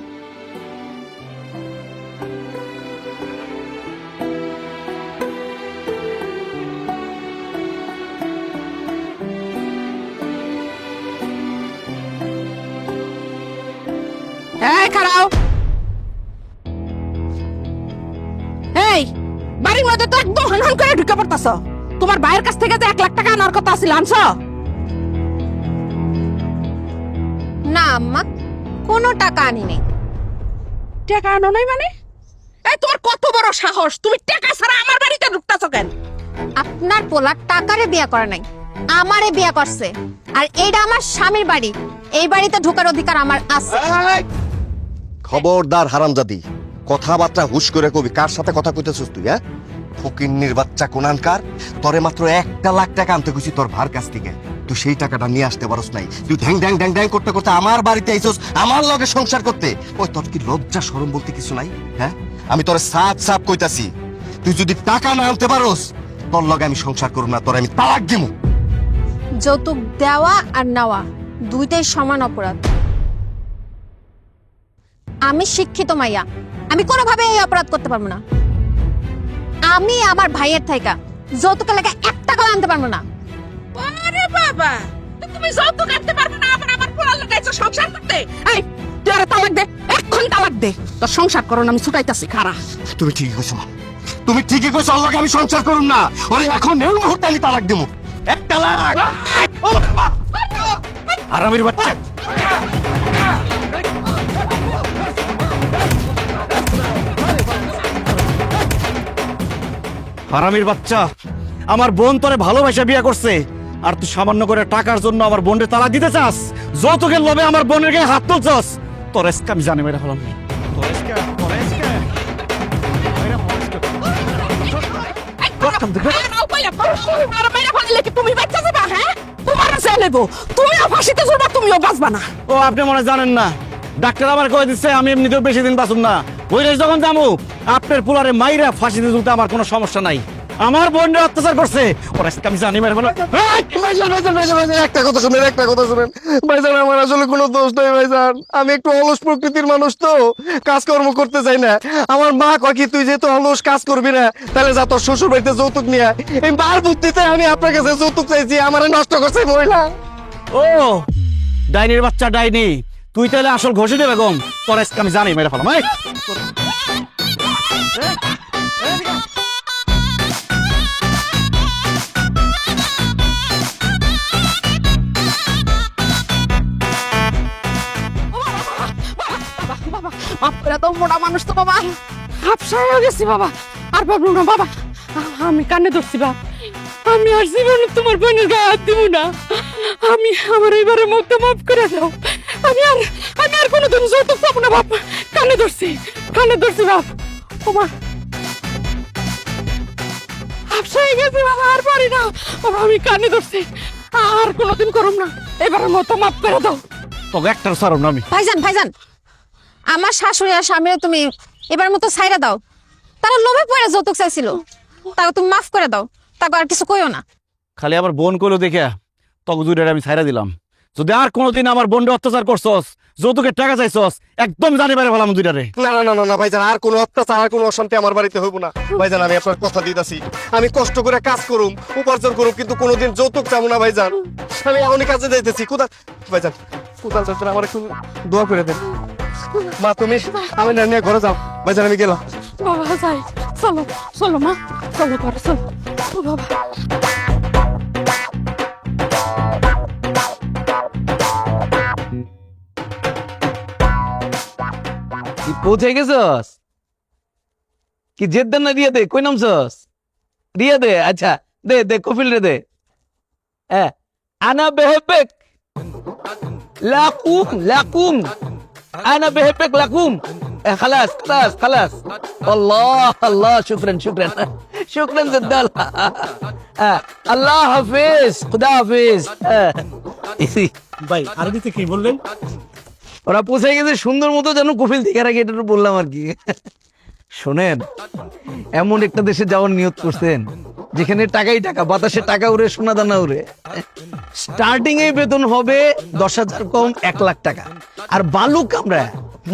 এই খারাও, এই বাড়ির মধ্যে তো একদম হনহন করে ঢুকে পড়তাছ। তোমার ভাইয়ের কাছ থেকে যে 1 লাখ টাকা আনার কথা ছিল, আনছো? না আম্মা, কোনো টাকা আনি নাই। টাকা আনো নাই মানে? এই তোমার কত বড় সাহস, তুমি টাকা ছাড়া আমার বাড়িতে ঢুকতাছ কেন? আপনার পোলা টাকারে বিয়া করে নাই, আমারে বিয়া করছে। আর এইটা আমার স্বামীর বাড়ি, এই বাড়িতে ঢোকার অধিকার আমার আছে। খবরদার হারামজাদি, কথাবার্তা হুশ করে কবি। কার সাথে কথা কইতেছিস তুই? হ্যাঁ, ফকিন্নির বাচ্চা কোনানকার। তোরে মাত্র 1 লাখ টাকা আনতে কইছি তোর ভার কাছ থেকে, তুই সেই টাকাটা নিয়ে আসতে পারস নাই। তুই ঢ্যাং ঢ্যাং ঢ্যাং ঢ্যাং করতে করতে আমার বাড়িতে আইছস, আমার লগে সংসার করতে। ওই তোর কি লজ্জা শরম বলতে কিছু নাই? হ্যাঁ, আমি তোরে সাফ সাফ কইতাছি, তুই যদি টাকা না আনতে পারস তোর লগে আমি সংসার করব না, তোর আমি তালাক দিমু। যৌতুক দেওয়া আর নেওয়া দুইটাই সমান অপরাধ। আমি শিক্ষিত মাইয়া, আমি কোনোভাবে এই অপরাধ করতে পারবো না। আমি আমার ভাইয়ের থাইকা যৌতুকের লাগে 1 টাকাও আনতে পারবো না। আরে বাবা, তুমি যৌতুক আনতে পারবে না, আবার আমার পোলার লগে আইছো সংসার করতে? এই তুই আরে তালাক দে, এক্ষুনি তালাক দে। তোর সংসার করো না, আমি ছুটাইতাছি। খারা, তুমি ঠিকই কইছো মা, তুমি ঠিকই কইছো। আল্লাহকে আমি সংসার করুম না, ওরে এখন এই মুহূর্তে আমি তালাক দেবো। 1 তালাক। আরামের বাচ্চা, হারামির বাচ্চা, আমার বোন তোরে ভালোবাসা বিয়ে করছে, আর তুই সামান্য করে টাকার জন্য আমার বোনের তালাক দিতে চাস? যৌতুকের লোভে আমার বোনের গায়ে হাত তুলছস, তোর আজকে আমি জানি মেরে ফেলাম। তুমি বাচ্চা যাবা? হ্যাঁ, তোমার ছেলেবো, তুমিও ফাঁসিতে ঝুলবা, তুমিও বাঁচবা না। ও আপনি মনে হয় জানেন না, ডাক্তার আমার কয়ে দিচ্ছে আমি এমনিতেও বেশি দিন বাঁচুম না। ওই রেস যখন যাবো আপনার পুলারে মাইরা ফাঁসিতে ঝুলতে আমার কোনো সমস্যা নাই। আমার বোনরে অত্যাচার করছে, ওর আজকে আমি জানি মেরে ফেলাম। একটা কথা শুনেন, একটা কথা শুনেন ভাইজান, আমার আসলে কোনো দোষ নাই ভাইজান। আমি একটু অলস প্রকৃতির মানুষ, তো কাজকর্ম করতে চাই না। আমার মা কয় কি, তুই যেহেতু অলস কাজ করবি না, তাহলে যা তোর শ্বশুর বাড়িতে যৌতুক নিয়ে আয়। এই মার বুদ্ধিতে আমি আপনার কাছে যৌতুক চাইছি, আমারে নষ্ট করছে মহিলা। ও ডাইনির বাচ্চা ডাইনি, তুই তাহলে আসল ঘষিনি বেগম, তোর আজকে আমি জানি মেরে ফেলাম। বাবা, তো মোটা মানুষ তো বাবা, হাফসা হয়ে গেছি বাবা, আর পারবো না বাবা। আমি কানে ধরছি বাবা, আমি আর জীবনে তোমার বোনের গায়ে হাত দিব না। আমি আমার এবারে মুখটা মাফ করে দাও। আমি আর কোনোদিন যৌতুক পাবো না বাপ। কানে ধরছি বাপ। ওমা, হাফসা হয়ে গেছি বাবা, আর পারি না বাবা। আমি কানে ধরছি, আর কোনোদিন করুম না। এবারের মতো মাফ করে দাও। তোকে একটার সারম না আমি। ভাইজান, আমার শাশুড়ি আর স্বামীরে তুমি এবার মতো ছাইরা দাও। তারা লোভে পড়ে যৌতুক চাইছিল, তাকে তুমি মাফ করে দাও, তাকে আর কিছু কইও না। খালি আমার বোন কইলো দেখে তখন দুইটা আমি ছাইরা দিলাম। যদি আর কোনোদিন আমার বোনরে অত্যাচার করছস, যৌতুকের টাকা চাইছস, একদম জানি পারে ফেলাম দুইটারে। না না না না ভাইজান, আর কোনো অত্যাচার, আর কোনো অশান্তি আমার বাড়িতে হইব না ভাইজান। আমি আপনার কথা দিতেছি, আমি কষ্ট করে কাজ করুম, উপার্জন করুম, কিন্তু কোনোদিন যৌতুক চাবো না ভাইজান। আমি এখনই কাজে যাইতেছি। কোথায় ভাইজান, কোথায় যাচ্ছেন? আমার একটু দোয়া করে দেন। মা তুমি আমি না নিয়ে ঘরে যাও ভাইজান, আমি গেলাম। বাবা যাই, চলো মা, চলো ঘরে চলো। ও বাবা, পৌঁছে গেছস? কি জেদ দেন না দিয়ে দে, কই নামছস? দিয়ে দে, আচ্ছা দে দে কফিল রে দে। আনা বেহেবেক লাকুম লাকুম, আনা বেহেবেক লাকুম। খালাস খালাস খালাস। আল্লাহ আল্লাহ, শুকরান শুকরান শুকরান জদ্দাল। আল্লাহ হাফিজ, খুদা হাফিজ। ভাই আরবিতে কি বললেন? ওরা পৌঁছে গেছে সুন্দর মতো, যেন কফিল থেকে রাখি, এটা তো বললাম আর কি। শোনেন, এমন একটা দেশে যাওয়ার নিয়ত করছেন যেখানে টাকাই টাকা, বাতাসে টাকা উড়ে, সোনা দানা উড়ে। স্টার্টিং এ বেতন হবে 10,000 কম 1 লাখ টাকা। আর বালু কামরা,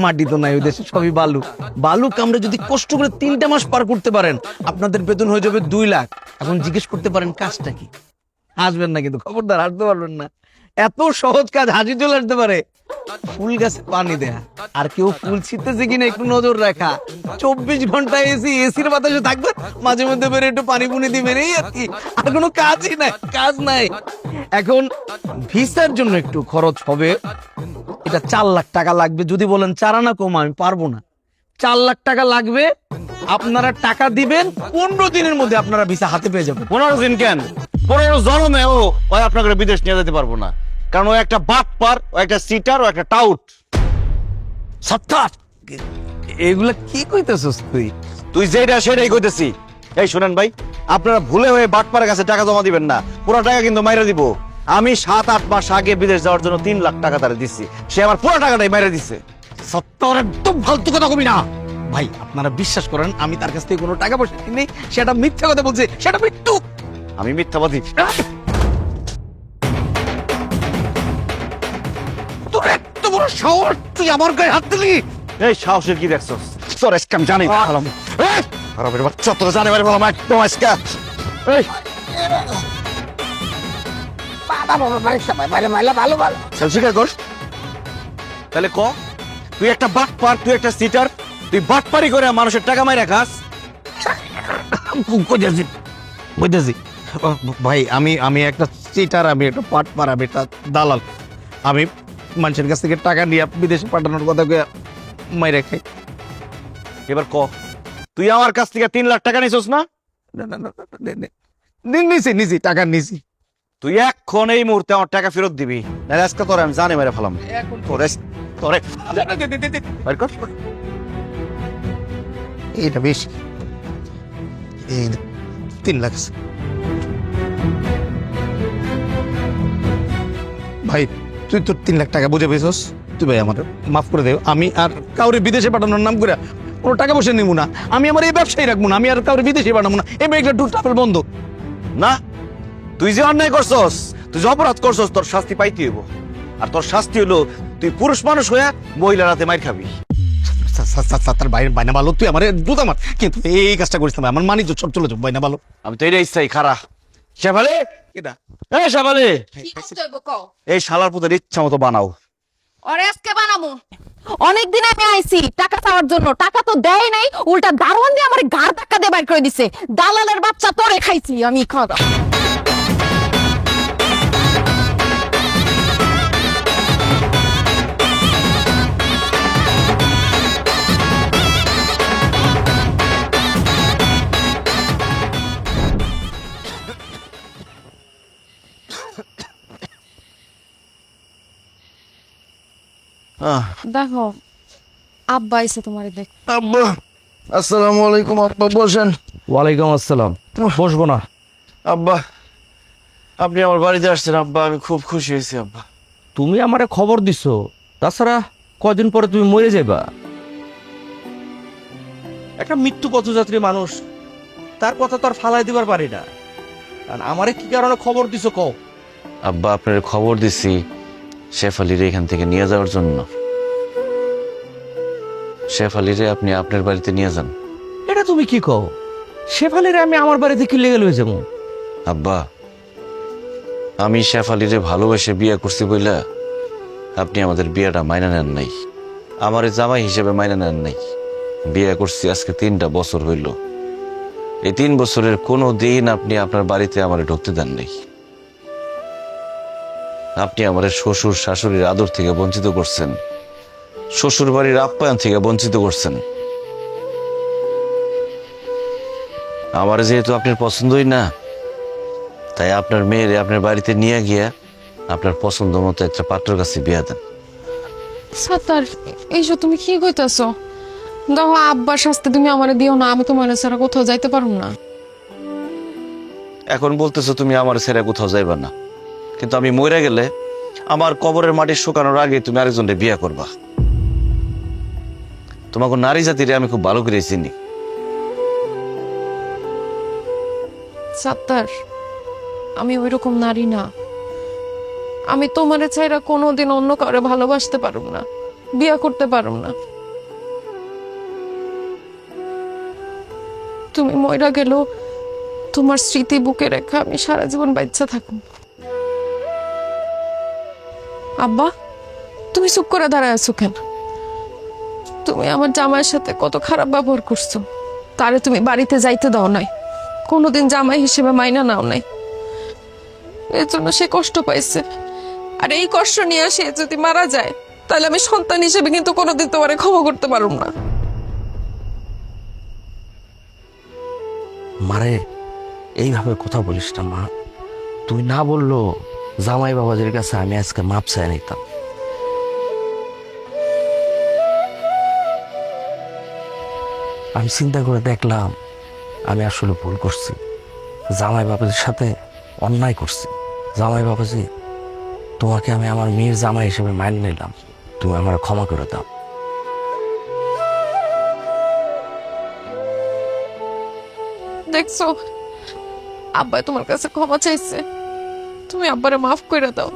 মাটি তো নাই ওই দেশে, সবই বালু। বালু কামরা যদি কষ্ট করে 3টা মাস পার করতে পারেন, আপনাদের বেতন হয়ে যাবে 2 লাখ। এখন জিজ্ঞেস করতে পারেন কাজটা কি? হাসবেন না কিন্তু, খবরদার হাসতে পারবেন না। এত সহজ কাজ, হাসি চলে আসতে পারে। ফুল গাছে পানি দেয়া, আর কেউ ফুল ছিটতেছে কিনা একটু নজর রাখা। 24 ঘন্টা এসির বাতাসে থাকবে, মাঝে মধ্যে বেরে একটু পানি পুনি দিবেন, এই আর কি। আর কোনো কাজই নাই, কাজ নাই। এখন ভিসার জন্য একটু খরচ হবে, এটা 4 লাখ টাকা লাগবে। যদি বলেন 4 আনা কম, আমি পারবো না। 4 লাখ টাকা লাগবে। আপনারা টাকা দিবেন, 15 দিনের মধ্যে আপনারা ভিসা হাতে পেয়ে যাবেন। 15 দিন কেন, 15 জন্মেও ওই আপনাকে বিদেশ নিয়ে যেতে পারবো না, কারণ ও একটা বাটপার, ও একটা সিটার, ও একটা টাউট। সত্তার, এগুলা কি কইতেছস তুই? তুই যেটা সেটাই কইতেছি। এই শুনেন ভাই, আপনারা ভুলে হয়ে বাটপারের কাছে টাকা জমা দিবেন না, পুরো টাকা কিন্তু মাইরা দিব। আমি 7-8 মাস আগে বিদেশ যাওয়ার জন্য 3 লাখ টাকা তারে দিচ্ছি, সে আমার পুরো টাকাটাই মাইরা দিচ্ছে। সত্তর, একদম ফালতু কথা কবি না ভাই। আপনারা বিশ্বাস করেন, আমি তার কাছ থেকে কোনো টাকা পয়সা কিনি, সেটা মিথ্যা কথা বলছে, সেটা মৃত্যু। আমি মিথ্যাবাদী? তোর এত বড় সাহস, তুই আমার গায়ে হাত দিলি? এই সাহসের কি দেখছস? তোর আজকে আমি জানি হারামের বাচ্চা, তোর জানে বাড়ি বলা একদম আজকে। এই চল স্বীকার কর, তাহলে ক তুই একটা বাটপার, তুই একটা সিটার, তুই বাটপারি করে মানুষের টাকা মাইরা খাস। বুঝতেছি ভাই, আমি একটা চিটার, আমি একটা পাটপার, আমি একটা দালাল। আমি মানুষের কাছ থেকে টাকা নিয়ে বিদেশে পাঠানোর কথা মাইরা খাই। এবার ক তুই আমার কাছ থেকে 3 লাখ টাকা নিছস না? নিছি টাকা নিছি। তুই এখন এই মুহূর্তে আমার টাকা ফেরত দিবি, নাহলে আজকে তোরে আমি জানে মেরে ফেলাম। তোরে বের কর। এটা বেশ, এই 3 লাখ আছে। ভাই তুই তোর 3 লাখ টাকা বুঝে পেয়েছস? তুই ভাই আমার মাফ করে দে। আমি আর কাউরে বিদেশে পাঠানোর নাম করে কোনো টাকা পয়সা নিবো না। আমি আমার এই ব্যবসায় রাখবো না, আমি আর কাউরে বিদেশে পাঠাবো না। এই ব্যাগটা টুর ট্রাভেল বন্ধ। না, তুই যে অন্যায় করছস, তুই যে অপরাধ করছস, তোর শাস্তি পাইতে হইব। আর তোর শাস্তি হলো তুই পুরুষ মানুষ হয়ে মহিলার হাতে মাইর খাবি। তার বাইরে বাইনা ভালো, তুই আমার দুধ আমার, কিন্তু এই কাজটা করিস না। আমার মানি সব চলে যাবো, বাইনা ভালো। আমি তো এটাই চাই। খারা শেফালি, এই শেফালি, কি করতে হইব কও? এই শালার পুতের ইচ্ছা মতো বানাও। ওরে আজকে বানামু। অনেকদিন আমি আইছি টাকা চাওয়ার জন্য, টাকা তো দেয় নাই, উল্টা দারোয়ান দিয়ে আমার গাড় ধাক্কা দিয়ে বাইর করে দিছে। দালালের বাচ্চা, তোরে খাইছি আমি। খাওয়া দেখো, আব্বা আইছে তোমারে দেখ। আব্বা, আসসালামু আলাইকুম। আব্বা বসেন। ওয়ালাইকুম আসসালাম। বসবো না? আব্বা, আপনি আমার বাড়িতে আসছেন আব্বা, আমি খুব খুশি হয়েছি আব্বা। তুমি আমারে খবর দিছো, তাছাড়া কয়দিন পরে তুমি মরে যাবা। একটা মৃত্যু পথযাত্রী মানুষ, তার কথা তো আর ফালাই দিবার পারি না। কারণ আমারে কি কারণে খবর দিছো কও? আব্বা, আপনার খবর দিছি শেফালিরে এখান থেকে নিয়ে যাওয়ার জন্য। শেফালিরে আপনি আপনার বাড়িতে নিয়ে যান। এটা তুমি কি কও? শেফালিরে আমি আমার বাড়িতে কি লেগে লয়ে যাবো? আব্বা, আমি শেফালিরে ভালোবেসে বিয়ে করছি বইলা আপনি আমাদের বিয়েটা মাইনা নেন নাই, আমার জামাই হিসেবে মাইনা নেন নাই। বিয়ে করছি আজকে 3টা বছর হইল। এই 3 বছরের কোনো দিন আপনি আপনার বাড়িতে আমারে ঢুকতে দেন নাই। আপনি আমাদের শ্বশুর শাশুড়ির আদর থেকে বঞ্চিত করছেন, শ্বশুর বাড়ির আপ্যায়ন থেকে বঞ্চিত করছেন। আমার যেহেতু আপনার পছন্দই না, তাই আপনার মেয়েরে আপনার বাড়িতে নিয়ে গিয়া আপনার পছন্দ মতো একটা পাত্রের কাছে বিয়া দেন। সাত্তার, এইসব তুমি কি কইতাছো? দেখো আব্বার শাস্তি তুমি আমারে দিও না, আমি তোমার ছাড়া কোথাও যাইতে পারুম না। এখন বলতেছো তুমি আমার ছেড়ে কোথাও যাইবা না, কিন্তু আমি মরে গেলে আমার কবরের মাটি শুকানোর আগে তুমি আরেকজনকে বিয়া করবা। তোমাকে নারী জাতিরে আমি খুব ভালো করে চিনি। সাত্তার, আমি ওইরকম নারী না। আমি তোমারে ছাইরা কোনোদিন অন্য কাউরে ভালোবাসতে পারুম না, বিয়া করতে পারুম না। তুমি মইরা গেল, তোমার স্মৃতি বুকে রেখা আমি সারা জীবন বাচ্চা থাকুম। আব্বা, তুমি চুপ করে দাঁড়ায় আছো কেন? তুমি আমার জামাইয়ের সাথে কত খারাপ ব্যবহার করছো। তারে তুমি বাড়িতে যাইতে দাও নাই, কোনোদিন জামাই হিসেবে মাইনা নাও নাই। এর জন্য সে কষ্ট পাইছে। আর এই কষ্ট নিয়ে সে যদি মারা যায়, তাহলে আমি সন্তান হিসেবে কিন্তু কোনোদিন তোমারে ক্ষমা করতে পারুম না। মারে এইভাবে কথা বলিস না মা। তুই না বললো জামাই বাবাদের কাছে আমি আজকে মাপ চাই নিতাম। আমি চিন্তা করে দেখলাম আমি আসলে ভুল করছি, জামাই বাবাদের সাথে অন্যায় করছি। জামাই বাবাজি, তোমাকে আমি আমার মেয়ের জামাই হিসেবে মাইনে নিলাম, তুমি আমার ক্ষমা করে দাও। দেখছো, আব্বাই তোমার কাছে ক্ষমা চাইছে, তুমি আব্বারে মাফ করে দাও।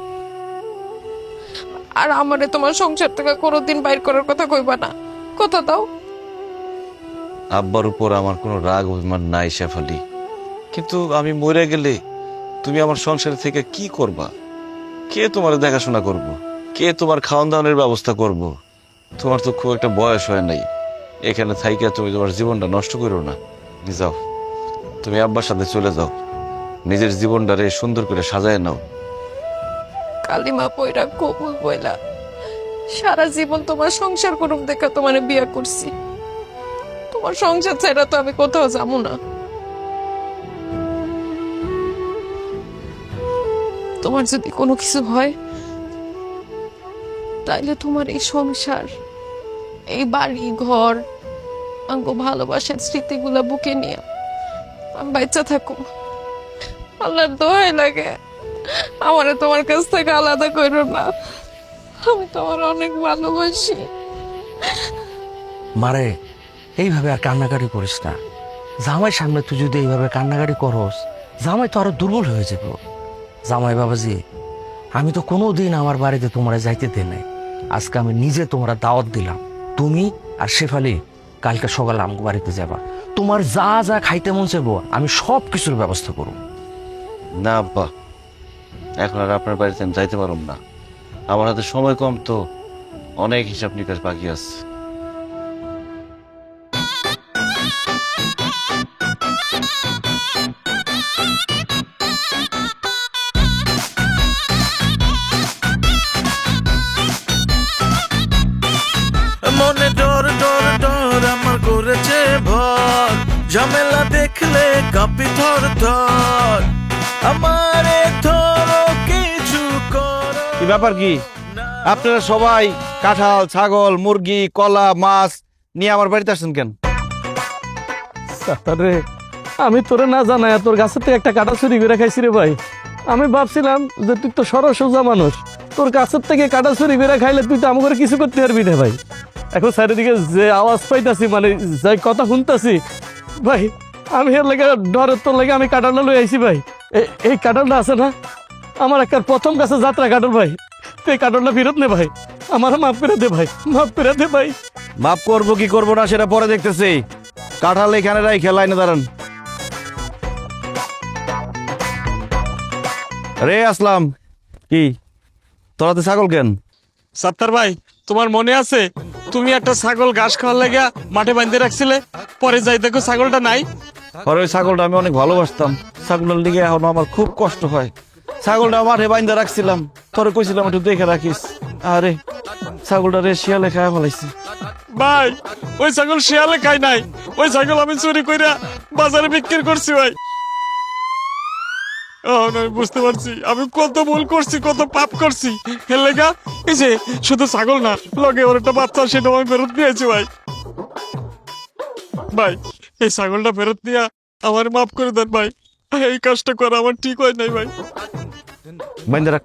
আর আমারে তোমার সংসার থেকে কোনোদিন বাইর করার কথা কইবা না, কথা দাও। আব্বার উপর আমার কোনো রাগ অভিমান নাই শেফালি, কিন্তু আমি মরে গেলে তুমি আমার সংসার থেকে কি করবা? কে তোমার দেখাশোনা করব? কে তোমার খাওয়ান দাওয়ানোর ব্যবস্থা করব? তোমার তো খুব একটা বয়স হয় নাই, এখানে থাইকা তুমি তোমার জীবনটা নষ্ট করো না। যাও, তুমি আব্বার সাথে চলে যাও, নিজের জীবনটারে সুন্দর করে সাজায় নাও। কালিমা পয়রা কবুল বইলা সারা জীবন তোমার সংসার করুম দেখা তোমারে বিয়া করছি। তোমার সংসার ছাড়া তো আমি কোথাও যাবো না। তোমার যদি কোনো কিছু হয়, তাইলে তোমার এই সংসার, এই বাড়ি ঘর, আঙ্গ ভালোবাসার স্মৃতিগুলা বুকে নিয়ে আমি বাচ্চা থাকো। আল্লাহর দোহাই লাগে, আমারে তোমার কাছ থেকে আলাদা করো না। আমি তোমার অনেক ভালোবাসি। মারে এইভাবে আর কান্নাকাটি করিস না। জামাই সামনে তুই যদি এইভাবে কান্নাকাটি করস, জামাই তো আরো দুর্বল হয়ে যাব। জামাই বাবাজি, আমি তো কোনোদিন আমার বাড়িতে তোমরা যাইতে দে নাই। আজকে আমি নিজে তোমরা দাওয়াত দিলাম, তুমি আর শেফালি কালকে সকালে আমার বাড়িতে যাবা। তোমার যা যা খাইতে মন চাইবো আমি সব কিছুর ব্যবস্থা করব। না আব্বা, এখন আর আপনার বাড়িতে আমি যাইতে পারব না। আমার হাতে সময় কম, তো অনেক হিসাব নিকাশ বাকি আছে। মনে ডর ডর ডর আমার করেছে ভর, ঝামেলা দেখলে কাঁপি থর থর, আমারে ধরো কিছু করো। কি ব্যাপার কি? আপনারা সবাই কাঁঠাল, ছাগল, মুরগি, কলা, মাছ নিয়ে আমার বাড়িতে আসছেন কেন? সাত্তার রে, আমি তোরে না জানাই তোর কাছে থেকে একটা কাটা চুরি করে খাইছি রে ভাই। আমি ভাবছিলাম যে তুই তো সরল সোজা মানুষ, তোর কাছের থেকে কাটা চুরি করে খাইলে তুই তো আমাকে কিছু করতে পারবি না ভাই। এখন চারিদিকে যে আওয়াজ পাইতাছি, মানে যাই কথা শুনতাছি ভাই, আমি এর লাগে ডরের তোর লাগে আমি কাঁঠালটা লই আইছি ভাই। এই কাঁঠালটা আছে না, আমার একটা প্রথম কাছে যাত্রা কাঁঠাল ভাই, তুই এই কাঁঠালটা ফেরত নে ভাই, আমার মাফ করে দে ভাই, মাফ করে দে ভাই। মাফ করবো কি করবো না সেটা পরে দেখতেছি। কাঁঠাল এখানে রাই খেলাই না, দাঁড়ান। রে আসলাম, কি তোরা তো ছাগল কেন? সাত্তার ভাই, তোমার মনে আছে তুমি একটা ছাগল ঘাস খাওয়ার লাগা মাঠে বাঁধতে রাখছিলে, পরে যাই দেখো ছাগলটা নাই। আর ওই ছাগলটা আমি অনেক ভালোবাসতাম, ছাগলের দিকে এখন আমার খুব কষ্ট হয়। ছাগলটা মাঠে বাইন্ধা রাখছিলাম, তোরে কইছিলাম একটু দেখে রাখিস। আরে ছাগলটা রে শিয়ালে খায় ফেলাইছি। ভাই, ওই ছাগল শিয়ালে খাই নাই, ওই ছাগল আমি চুরি কইরা বাজারে বিক্রি করছি ভাই। আমি বুঝতে পারছি আমি কত ভুল করছি, কত পাপ করছি। এর লেগা এই যে শুধু ছাগল না, লগে ওর একটা বাচ্চা, সেটা আমি ফেরত দিয়েছি ভাই। ভাই এই ছাগলটা ফেরত দিয়া আমার মাফ করে দেন ভাই, এই কাজটা করা আমার ঠিক হয় নাই ভাই। বাইন্দা রাখ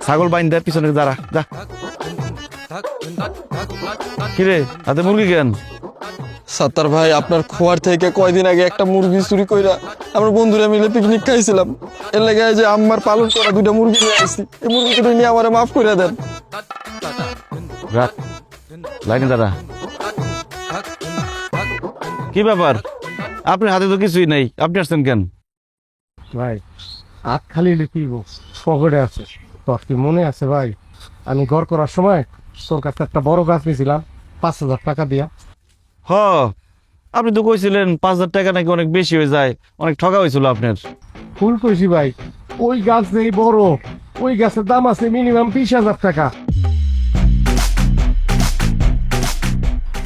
ছাগল, বাইন্দা পিছনে দাঁড়া যা। কিরে হাতে মুরগি কেন? সাত্তার ভাই, আপনার খোয়ার থেকে কয়দিন আগে একটা মুরগি চুরি কইরা আমরা বন্ধুরা মিলে পিকনিক খাইছিলাম। এর লেগে যে আমার পালন করা 2টা মুরগি নিয়ে আসছি, এই মুরগি দুটো নিয়ে আমারে মাফ করে দেন। রাখ লাইনে দাঁড়া। কি ব্যাপার, আপনার হাতে তো কিছুই নেই, আপনি আসছেন কেন? ভাই হাত খালি লিখিব পকেটে আছে। তোর কি মনে আছে ভাই, আমি ঘর করার সময় তোর কাছে একটা বড় গাছ নিয়েছিলাম 5,000 টাকা দিয়া? হ, আপনি তো কইছিলেন 5,000 টাকা নাকি অনেক বেশি হয়ে যায়, অনেক ঠকা হয়েছিল আপনার। ফুল কইছি ভাই, ওই গাছ নেই বড়, ওই গাছের দাম আছে মিনিমাম 20,000 টাকা।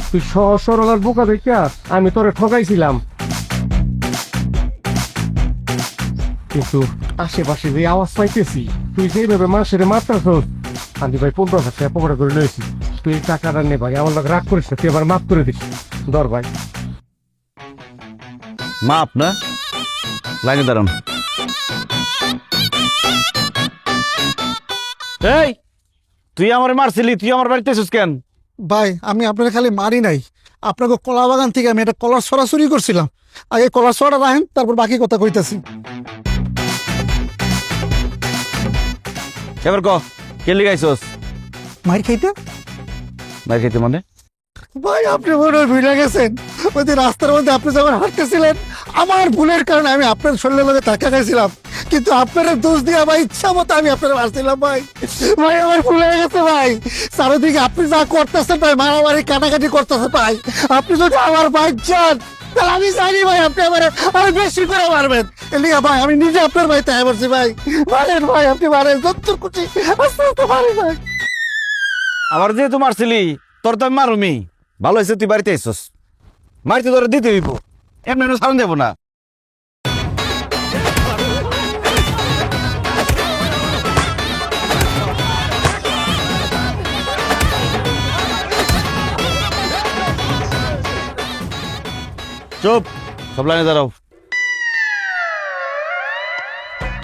তুই সহজ সরল আর বোকা দেখিয়া আমি তোরে ঠকাইছিলাম, কিন্তু আশেপাশে যে আওয়াজ পাইতেছি তুই যেভাবে মানুষের মারতাছ, আমি ভাই 15,000 টাকা পকেটে করে লইছি। তুই এই টাকাটা নে ভাই, আমার লোক রাগ করিস না, তুই আবার মাফ করে দিস। ধর ভাই। মাপ না, লাইনে দাঁড়ান। এই তুই আমার মারছিলি, তুই আমার বাড়িতে এসেছিস কেন? ভাই আমি আপনার খালি মারি নাই, আপনাকে কলা বাগান থেকে আমি একটা কলার ছড়া চুরি করছিলাম। আগে কলার ছড়া রাখেন, তারপর বাকি কথা কইতাছি। এবার ক কে লিগাইছস? মার খাইতে? মার খাইতে মানে? ভাই আপনি মনে হয় ভুলে গেছেন, ওই দিন রাস্তার মধ্যে আপনি যখন হাঁটতেছিলেন, আমার ভুলের কারণে আমি আপনার শরীরের লগে ধাক্কা খাইছিলাম, কিন্তু আপনার দোষ দিয়ে ভাই ইচ্ছা মতো আমি আপনার মারছিলাম। ভাই ভাই আমার ভুল হয়ে গেছে ভাই। চারিদিকে আপনি যা করতেছেন ভাই, মারামারি কাটাকাটি করতেছেন ভাই, আপনি যদি আমার বাইক যান তাহলে আমি জানি ভাই আপনি আমার আরো বেশি করে মারবেন। এলিয়া ভাই আমি নিজে আপনার ভাই তাই বলছি ভাই, মারেন ভাই, আপনি মারেন যত্তর কুচি আস্তে আস্তে মারেন ভাই। আমার যেহেতু মারছিলি তোর তো আমি মারুমি। ভালো হয়েছে তুই বাড়িতে এসছস, মারিতে তোরা দিতে হইব, এমনি সারণ দেবো না। চুপ, সব লাইনে দাঁড়াও।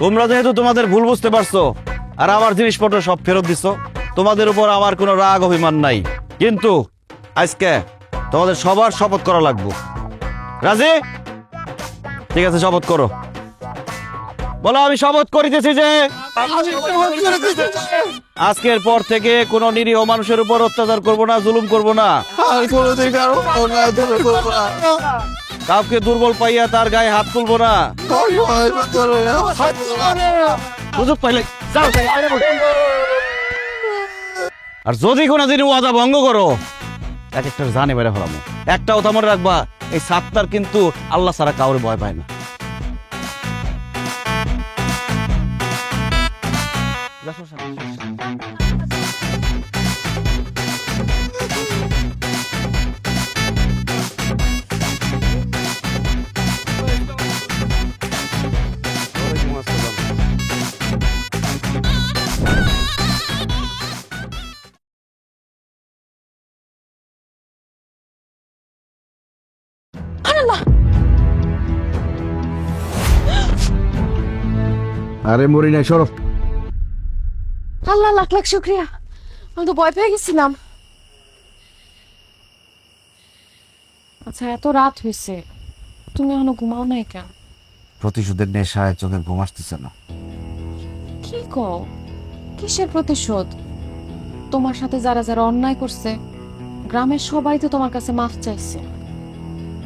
তোমরা যেহেতু তোমাদের ভুল বুঝতে পারছো আর আমার জিনিসপত্র সব ফেরত দিছো, তোমাদের উপর আমার কোনো রাগ অভিমান নাই, কিন্তু আজকে তোমাদের সবার শপথ করা লাগবে। রাজি? ঠিক আছে, শপথ করো। বলো আমি শপথ করিতেছি যে আজকের পর থেকে কোনো নিরীহ মানুষের উপর অত্যাচার করব না, জুলুম করব না, কাউকে দুর্বল পাইয়া তার গায়ে হাত তুলবো না। সুযোগ পাইলে যাও। আর যদি কোনোদিন ওয়াদা ভঙ্গ করো, এক একটা জানে বেড়ে ফেলামো। একটা কথা মনে রাখবা, এই সাত্তার কিন্তু আল্লাহ ছাড়া কাউরে ভয় পায় না। আরে মরি নাই, সরব। আল্লাহ লাখ লাখ শুক্রিয়া, আমি তো ভয় পেয়ে গেছিলাম। আচ্ছা এত রাত হয়েছে, তুমি এখনো ঘুমাও নাই কেন? প্রতিশোধের নেশায় চোখের ঘুম আসতেছে না। কি কও, কিসের প্রতিশোধ? তোমার সাথে যারা যারা অন্যায় করছে, গ্রামের সবাই তো তোমার কাছে মাফ চাইছে।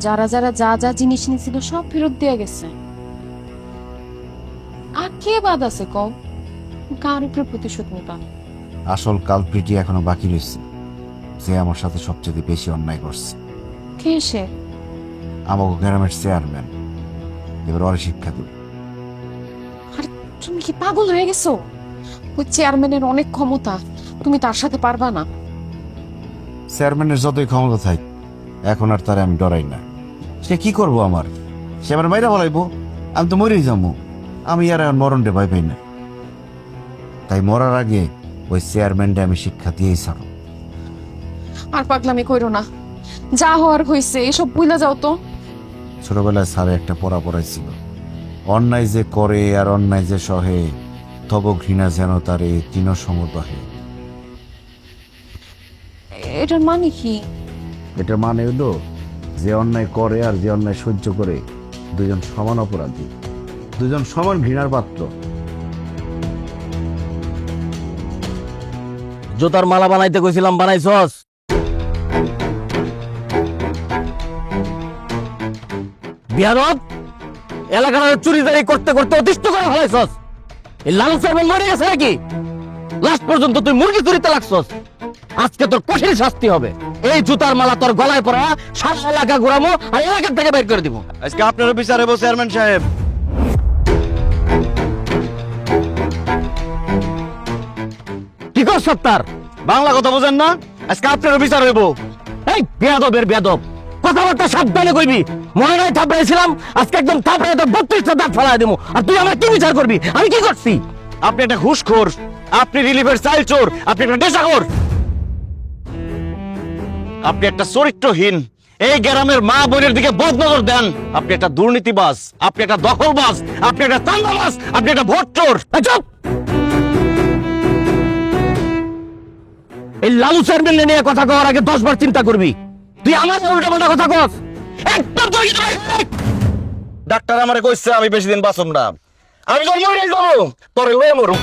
যারা যারা যা যা জিনিস নিয়েছিল সব ফেরত দিয়ে গেছে। আর কে বাদ আছে কও? কার উপরে প্রতিশোধ নিবা? আসল কালপ্রিটি এখনো বাকি রয়েছে, যে আমার সাথে সবচেয়ে বেশি অন্যায় করছে। কে সে? আমাকে গ্রামের চেয়ারম্যান। এবার ওরা শিক্ষা দেব। আর তুমি কি পাগল হয়ে গেছো? ওই চেয়ারম্যানের অনেক ক্ষমতা, তুমি তার সাথে পারবা না। চেয়ারম্যানের যতই ক্ষমতা থাক, এখন আর তারে আমি ডরাই না। সে কি করবো আমার? সে আমার মাইরা বলাইবো, আমি তো মরেই যাবো। আমি আর মরণটা ভয় পাই না। তাই মরার আগে ওই চেয়ারম্যানটা আমি শিক্ষা দিয়েই ছাড়ো। আর পাগলামি কইরো না, যা হওয়ার হইছে এসব ভুলে যাও তো। ছোটবেলায় স্যারে একটা পড়া পড়াইছিল, অন্যায় যে করে আর অন্যায় যে সহে, তব ঘৃণা যেন তারে তৃণ সমদহে। এটার মানে কি? এটার মানে হলো যে অন্যায় করে আর যে অন্যায় সহ্য করে দুজন সমান অপরাধী, দুজন সমান ঘৃণার পাত্র। জুতার মালা বানাইতে কইছিলাম, বানাইছস? বিয়ারব, এলাকার চুরিদারি করতে করতে অতিষ্ঠ করে ফেলাইছস। এই লালু চেয়ারম্যান মরে গেছে নাকি? লাস্ট পর্যন্ত তুই মুরগি চুরিতে লাগছস। আজকে তোর কঠিন শাস্তি হবে। এই জুতার মালা তোর গলায় পরা, সারা এলাকা ঘুরামো আর এলাকা থেকে বের করে দিব। আজকে আপনার বিচার হবো চেয়ারম্যান সাহেব। কি কর সত্তার? বাংলা কথা বোঝেন না? আজকে আপনার বিচার হইব। এই বেয়াদবের বেয়াদব, কথাবার্তা সাবধানে কইবি। মনে নাই থাপড়াইছিলাম, আজকে একদম থাপড়াই তোর 32টা দাঁত ফেলাই দেবো। আর তুই আমার কি বিচার করবি? আমি কি করছি? আপনি একটা ঘুষখোর, আপনি রিলিফের চাইল চোর, আপনি একটা নেশাখোর, আপনি একটা চরিত্রহীন, এই গ্রামের মা বোনের দিকে বদনজর দেন। আপনি একটা দুর্নীতিবাজ, আপনি একটা দখলবাজ, আপনি একটা চাঁদাবাজ, আপনি একটা ভোট চোর। এই চুপ! এই লালু চেয়ারম্যান নিয়ে কথা কওয়ার আগে 10 বার চিন্তা করবি। তুই আমার উল্টাপাল্টা কথা কস, একদম তুই ডাক্তার আমারে কইছে আমি বেশি দিন বাঁচব না। আমি তোর মরে যাবো, তোর লয়ে মরু।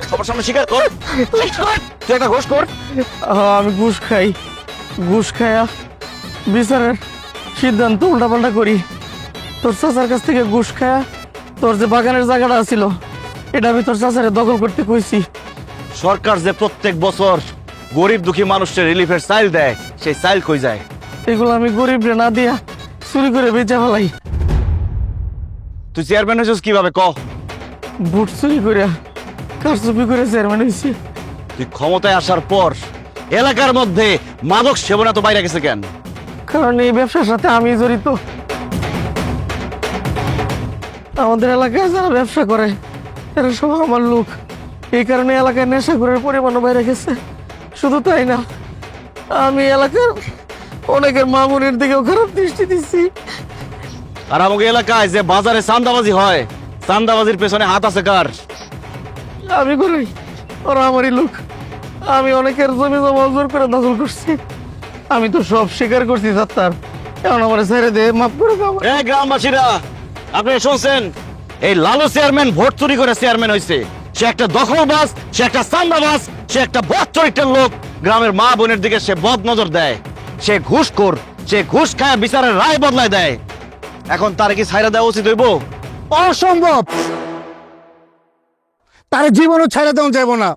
সবার সামনে স্বীকার কর, তুই একটা ঘোষ কর। আমি ঘুষ খাই, ঘুষ খায়া বিচারের সিদ্ধান্ত উল্টাপাল্টা করি। তোর চাচার কাছ থেকে ঘুষ খায়া তোর যে বাগানের জায়গাটা ছিল এটা আমি তোর চাচারে দখল করতে কইছি। সরকার যে প্রত্যেক বছর গরিব দুঃখী মানুষের রিলিফের চাইল দেয়, সেই চাইল কই যায়? এগুলো আমি গরিবরে না দিয়া চুরি করে বেচা ফেলাই। তুই চেয়ারম্যান হয়েছিস কিভাবে ক? বুট চুরি করে কারচুপি করে চেয়ারম্যান হয়েছি। তুই ক্ষমতায় আসার পর এলাকার মধ্যে মাদক সেবন এত বাইরে গেছে কেন? কারণ এই ব্যবসার সাথে আমি জড়িত। আমাদের এলাকায় যারা ব্যবসা করে তারা সব আমার লোক। এই কারণে এলাকায় নেশাখোরের পরিমাণও বাইরে গেছে। শুধু তাই না, আমি এলাকার অনেকের মামুনের দিকেও খারাপ দৃষ্টি দিচ্ছি। আর আমাকে এলাকায় যে বাজারে চান্দাবাজি হয়, চান্দাবাজির পেছনে হাত আছে কার? আমি করি, ওরা আমারই লোক। আমি অনেকের জমি জমা জোর করে দখল করছি। আমি তো সব স্বীকার করছি স্যার, এখন আমার ছেড়ে দে, মাফ করে দাও। এই গ্রামবাসীরা, আপনি শুনছেন? এই লালু চেয়ারম্যান ভোট চুরি করে চেয়ারম্যান হয়েছে। সে একটা দখলবাজ, সে একটা চান্দাবাজ, সে একটা বদ চরিত্রের লোক। গ্রামের মা বোনের দিকে সে বদ নজর দেয়, সে ঘুষখোর, সে ঘুষ খায় বিচারের রায় বদলায় দেয়। এখন তার কি ছাইরা দেওয়া উচিত হইব? অসম্ভব, তার জীবনও ছেড়ে দেওয়া যাবে না।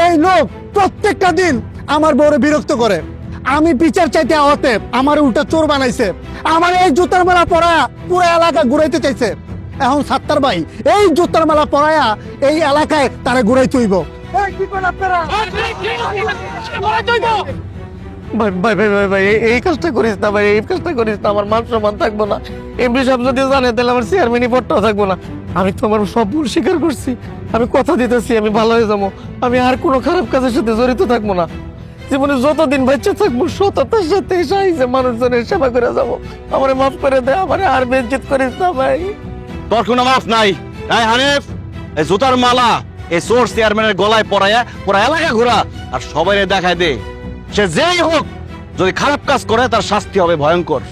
এই লোক প্রত্যেকটা দিন আমার বউরে বিরক্ত করে। আমি বিচার চাইতে আওয়াতে আমার উল্টা চোর বানাইছে। আমার এই জুতার মালা পরা পুরো এলাকা ঘুরাইতে চাইছে। এখন সাত্তার ভাই এই জুতার মালা পরায়া এই এলাকায় তারা ঘুরাই তুইব। ভাই ভাই ভাই ভাই ভাই এই কাজটা করিস না ভাই, এই কাজটা করিস না। আমার মান সম্মান থাকবো না। এমপি সাহেব যদি জানে তাহলে আমার চেয়ারম্যানই পদটাও থাকবো না। আমি তো আমার সব ভুল স্বীকার করছি। আমি কথা দিতেছি আমি ভালো হয়ে যাবো। আমি আর কোনো খারাপ কাজের সাথে জড়িত থাকবো না। জীবনে যতদিন বাচ্চা থাকবো সততার সাথে সাহায্যে মানুষজনের সেবা করে যাবো। আমারে মাফ করে দে, আমারে আর বেজ্জিত করিস না ভাই। তোর কোনো মাফ নাই। এই হানিফ, এই জুতার মালা এই চোর চেয়ারম্যানের গলায় পরায়া পুরা এলাকা ঘোরা আর সবাই দেখায় দে, সে যেই হোক যদি খারাপ কাজ করে তার শাস্তি হবে ভয়ঙ্কর।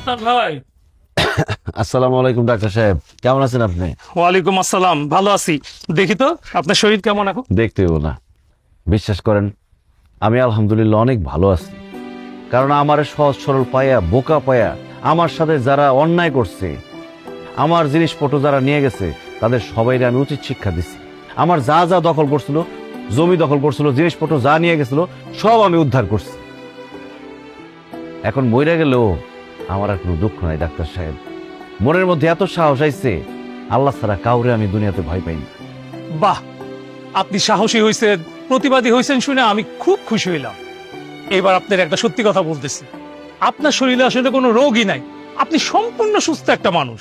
সাত্তার ভাই। আসসালামু আলাইকুম ডাক্তার সাহেব, কেমন আছেন আপনি? ওয়ালাইকুম আসসালাম, ভালো আছি। দেখি তো আপনার শরীর কেমন এখন? দেখতেও না, বিশ্বাস করেন আমি আলহামদুলিল্লাহ অনেক ভালো আছি। কারণ আমার সহজ সরল পায়া বোকা পায়া আমার সাথে যারা অন্যায় করছে, আমার জিনিসপত্র যারা নিয়ে গেছে, তাদের সবাইকে আমি উচিত শিক্ষা দিচ্ছি। আমার যা যা দখল করছিল, জমি দখল করছিল, জিনিসপত্র যা নিয়ে গেছিল, সব আমি উদ্ধার করছি। এখন মইরা গেলেও আমার আর কোনো দুঃখ নাই ডাক্তার সাহেব। মনের মধ্যে এত সাহস আইছে, আল্লাহ ছাড়া কাউরে আমি দুনিয়াতে ভয় পাই না। বাহ, আপনি সাহসী হয়েছেন, প্রতিবাদী হয়েছেন শুনে আমি খুব খুশি হইলাম। এবার আপনার একটা সত্যি কথা বলতেছি, আপনার শরীরে আসলে কোনো রোগই নাই, আপনি সম্পূর্ণ সুস্থ একটা মানুষ।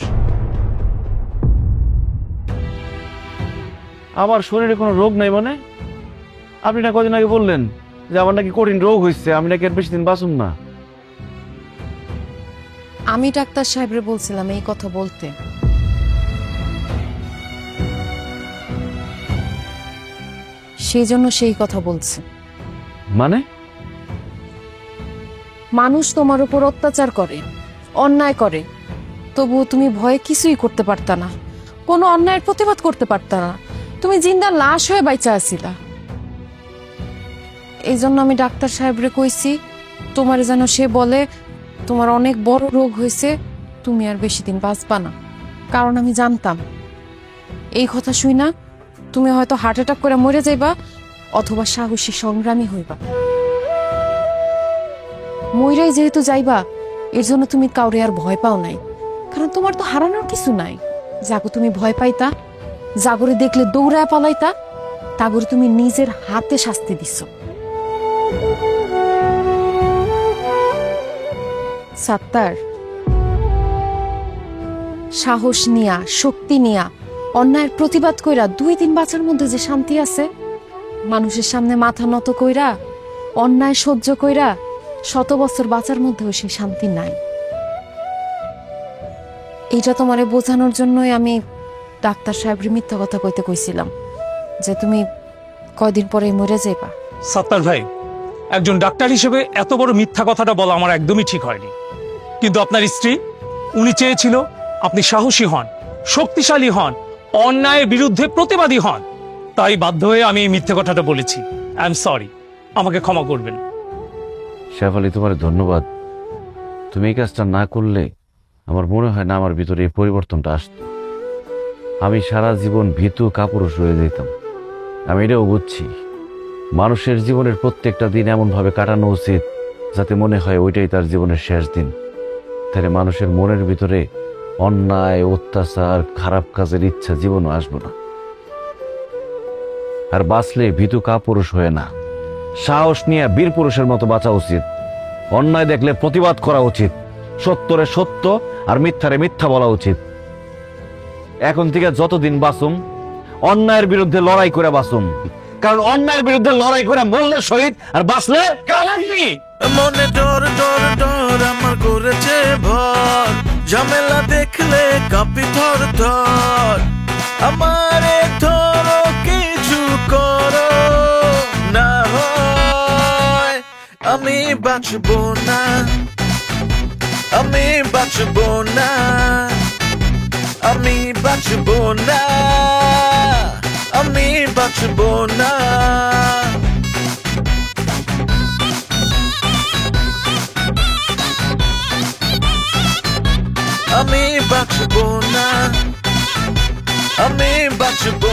আমার শরীরে কোনো রোগ নাই মানে? আপনি না কদিন আগে বললেন যে আমার নাকি কঠিন রোগ হয়েছে, আমি নাকি আর বেশি দিন বাঁচুম না। আমি ডাক্তার সাহেবরে বলছিলাম এই কথা বলতে। সেই জন্য সেই কথা বলছে। মানে? মানুষ তোমার উপর অত্যাচার করে, অন্যায় করে, তবুও তুমি ভয়ে কিছুই করতে পারতা না, কোনো অন্যায়ের প্রতিবাদ করতে পারতা না। তুমি জিন্দা লাশ হয়ে বাইচা আছিলা। এই জন্য আমি ডাক্তার সাহেবরে কইছি তোমার যেন সে বলে তোমার অনেক বড় রোগ হয়েছে, তুমি আর বেশি দিন বাঁচবা না। কারণ আমি জানতাম এই কথা শুই না তুমি হয়তো হার্ট অ্যাটাক করে মরে যাইবা, অথবা সাহসী সংগ্রামী হইবা। মইরাই যেহেতু যাইবা, এর জন্য তুমি কাউরে আর ভয় পাও নাই। কারণ তোমার তো হারানোর কিছু নাই। যাগো তুমি ভয় পাইতা, জাগরে দেখলে দৌড়ায় পালাইতা, তাগরে তুমি নিজের হাতে শাস্তি দিছ। সাত্তার, সাহস নিয়া, শক্তি নিয়া, অন্যায়ের প্রতিবাদ কইরা 2-3 বাঁচার মধ্যে যে শান্তি আছে, মানুষের সামনে মাথা নত কইরা, অন্যায় সহ্য কইরা 100 বছর বাঁচার মধ্যেও সেই শান্তি নাই। এইটা তোমারে বোঝানোর জন্যই আমি ডাক্তার সাহেবের মিথ্যা কথা কইতে কইছিলাম যে তুমি কয়দিন পরে মরে যাইবা। সাত্তার ভাই, একজন ডাক্তার হিসেবে এত বড় মিথ্যা কথাটা বলা আমার একদমই ঠিক হয়নি। কিন্তু আপনার স্ত্রী, উনি চেয়েছিল আপনি সাহসী হন, শক্তিশালী হন, অন্যায়ের বিরুদ্ধে প্রতিবাদী হন। তাই বাধ্য হয়ে আমি এই মিথ্যে কথাটা বলেছি। আই এম সরি, আমাকে ক্ষমা করবেন। শেফালি, তোমার ধন্যবাদ। তুমি এই কাজটা না করলে আমার মনে হয় না আমার ভিতরে এই পরিবর্তনটা আসত। আমি সারা জীবন ভীতু কাপুরুষ হয়ে যেতাম। আমি এটাও বুঝছি মানুষের জীবনের প্রত্যেকটা দিন এমনভাবে কাটানো উচিত যাতে মনে হয় ওইটাই তার জীবনের শেষ দিন। তাহলে মানুষের মনের ভিতরে অন্যায়, অত্যাচার, খারাপ কাজের ইচ্ছা জীবনও আসবে না। আর বাঁচলে ভীতু কাপুরুষ হয়ে না, সাহস নিয়ে বীর পুরুষের মতো বাঁচা উচিত। অন্যায় দেখলে প্রতিবাদ করা উচিত, সত্যরে সত্য আর মিথ্যারে মিথ্যা বলা উচিত। এখন থেকে যতদিন বাঁচুম, অন্যায়ের বিরুদ্ধে লড়াই করে বাঁচুম। কারণ অন্যায়ের বিরুদ্ধে লড়াই করে মরলে শহীদ, আর বাঁচলে কালাঙ্গি। মনে ডর ডর ডর আমার করেছে ভর, ঝামেলা দেখলে কাঁপি থর থর। আমারে ধরো কিছু করো না হয় আমি বাঁচবো না, আমি বাঁচবো না, আমি বাঁচবো না, আমি বাঁচবো না। আমি বাঁচবো না, আমি বাঁচবো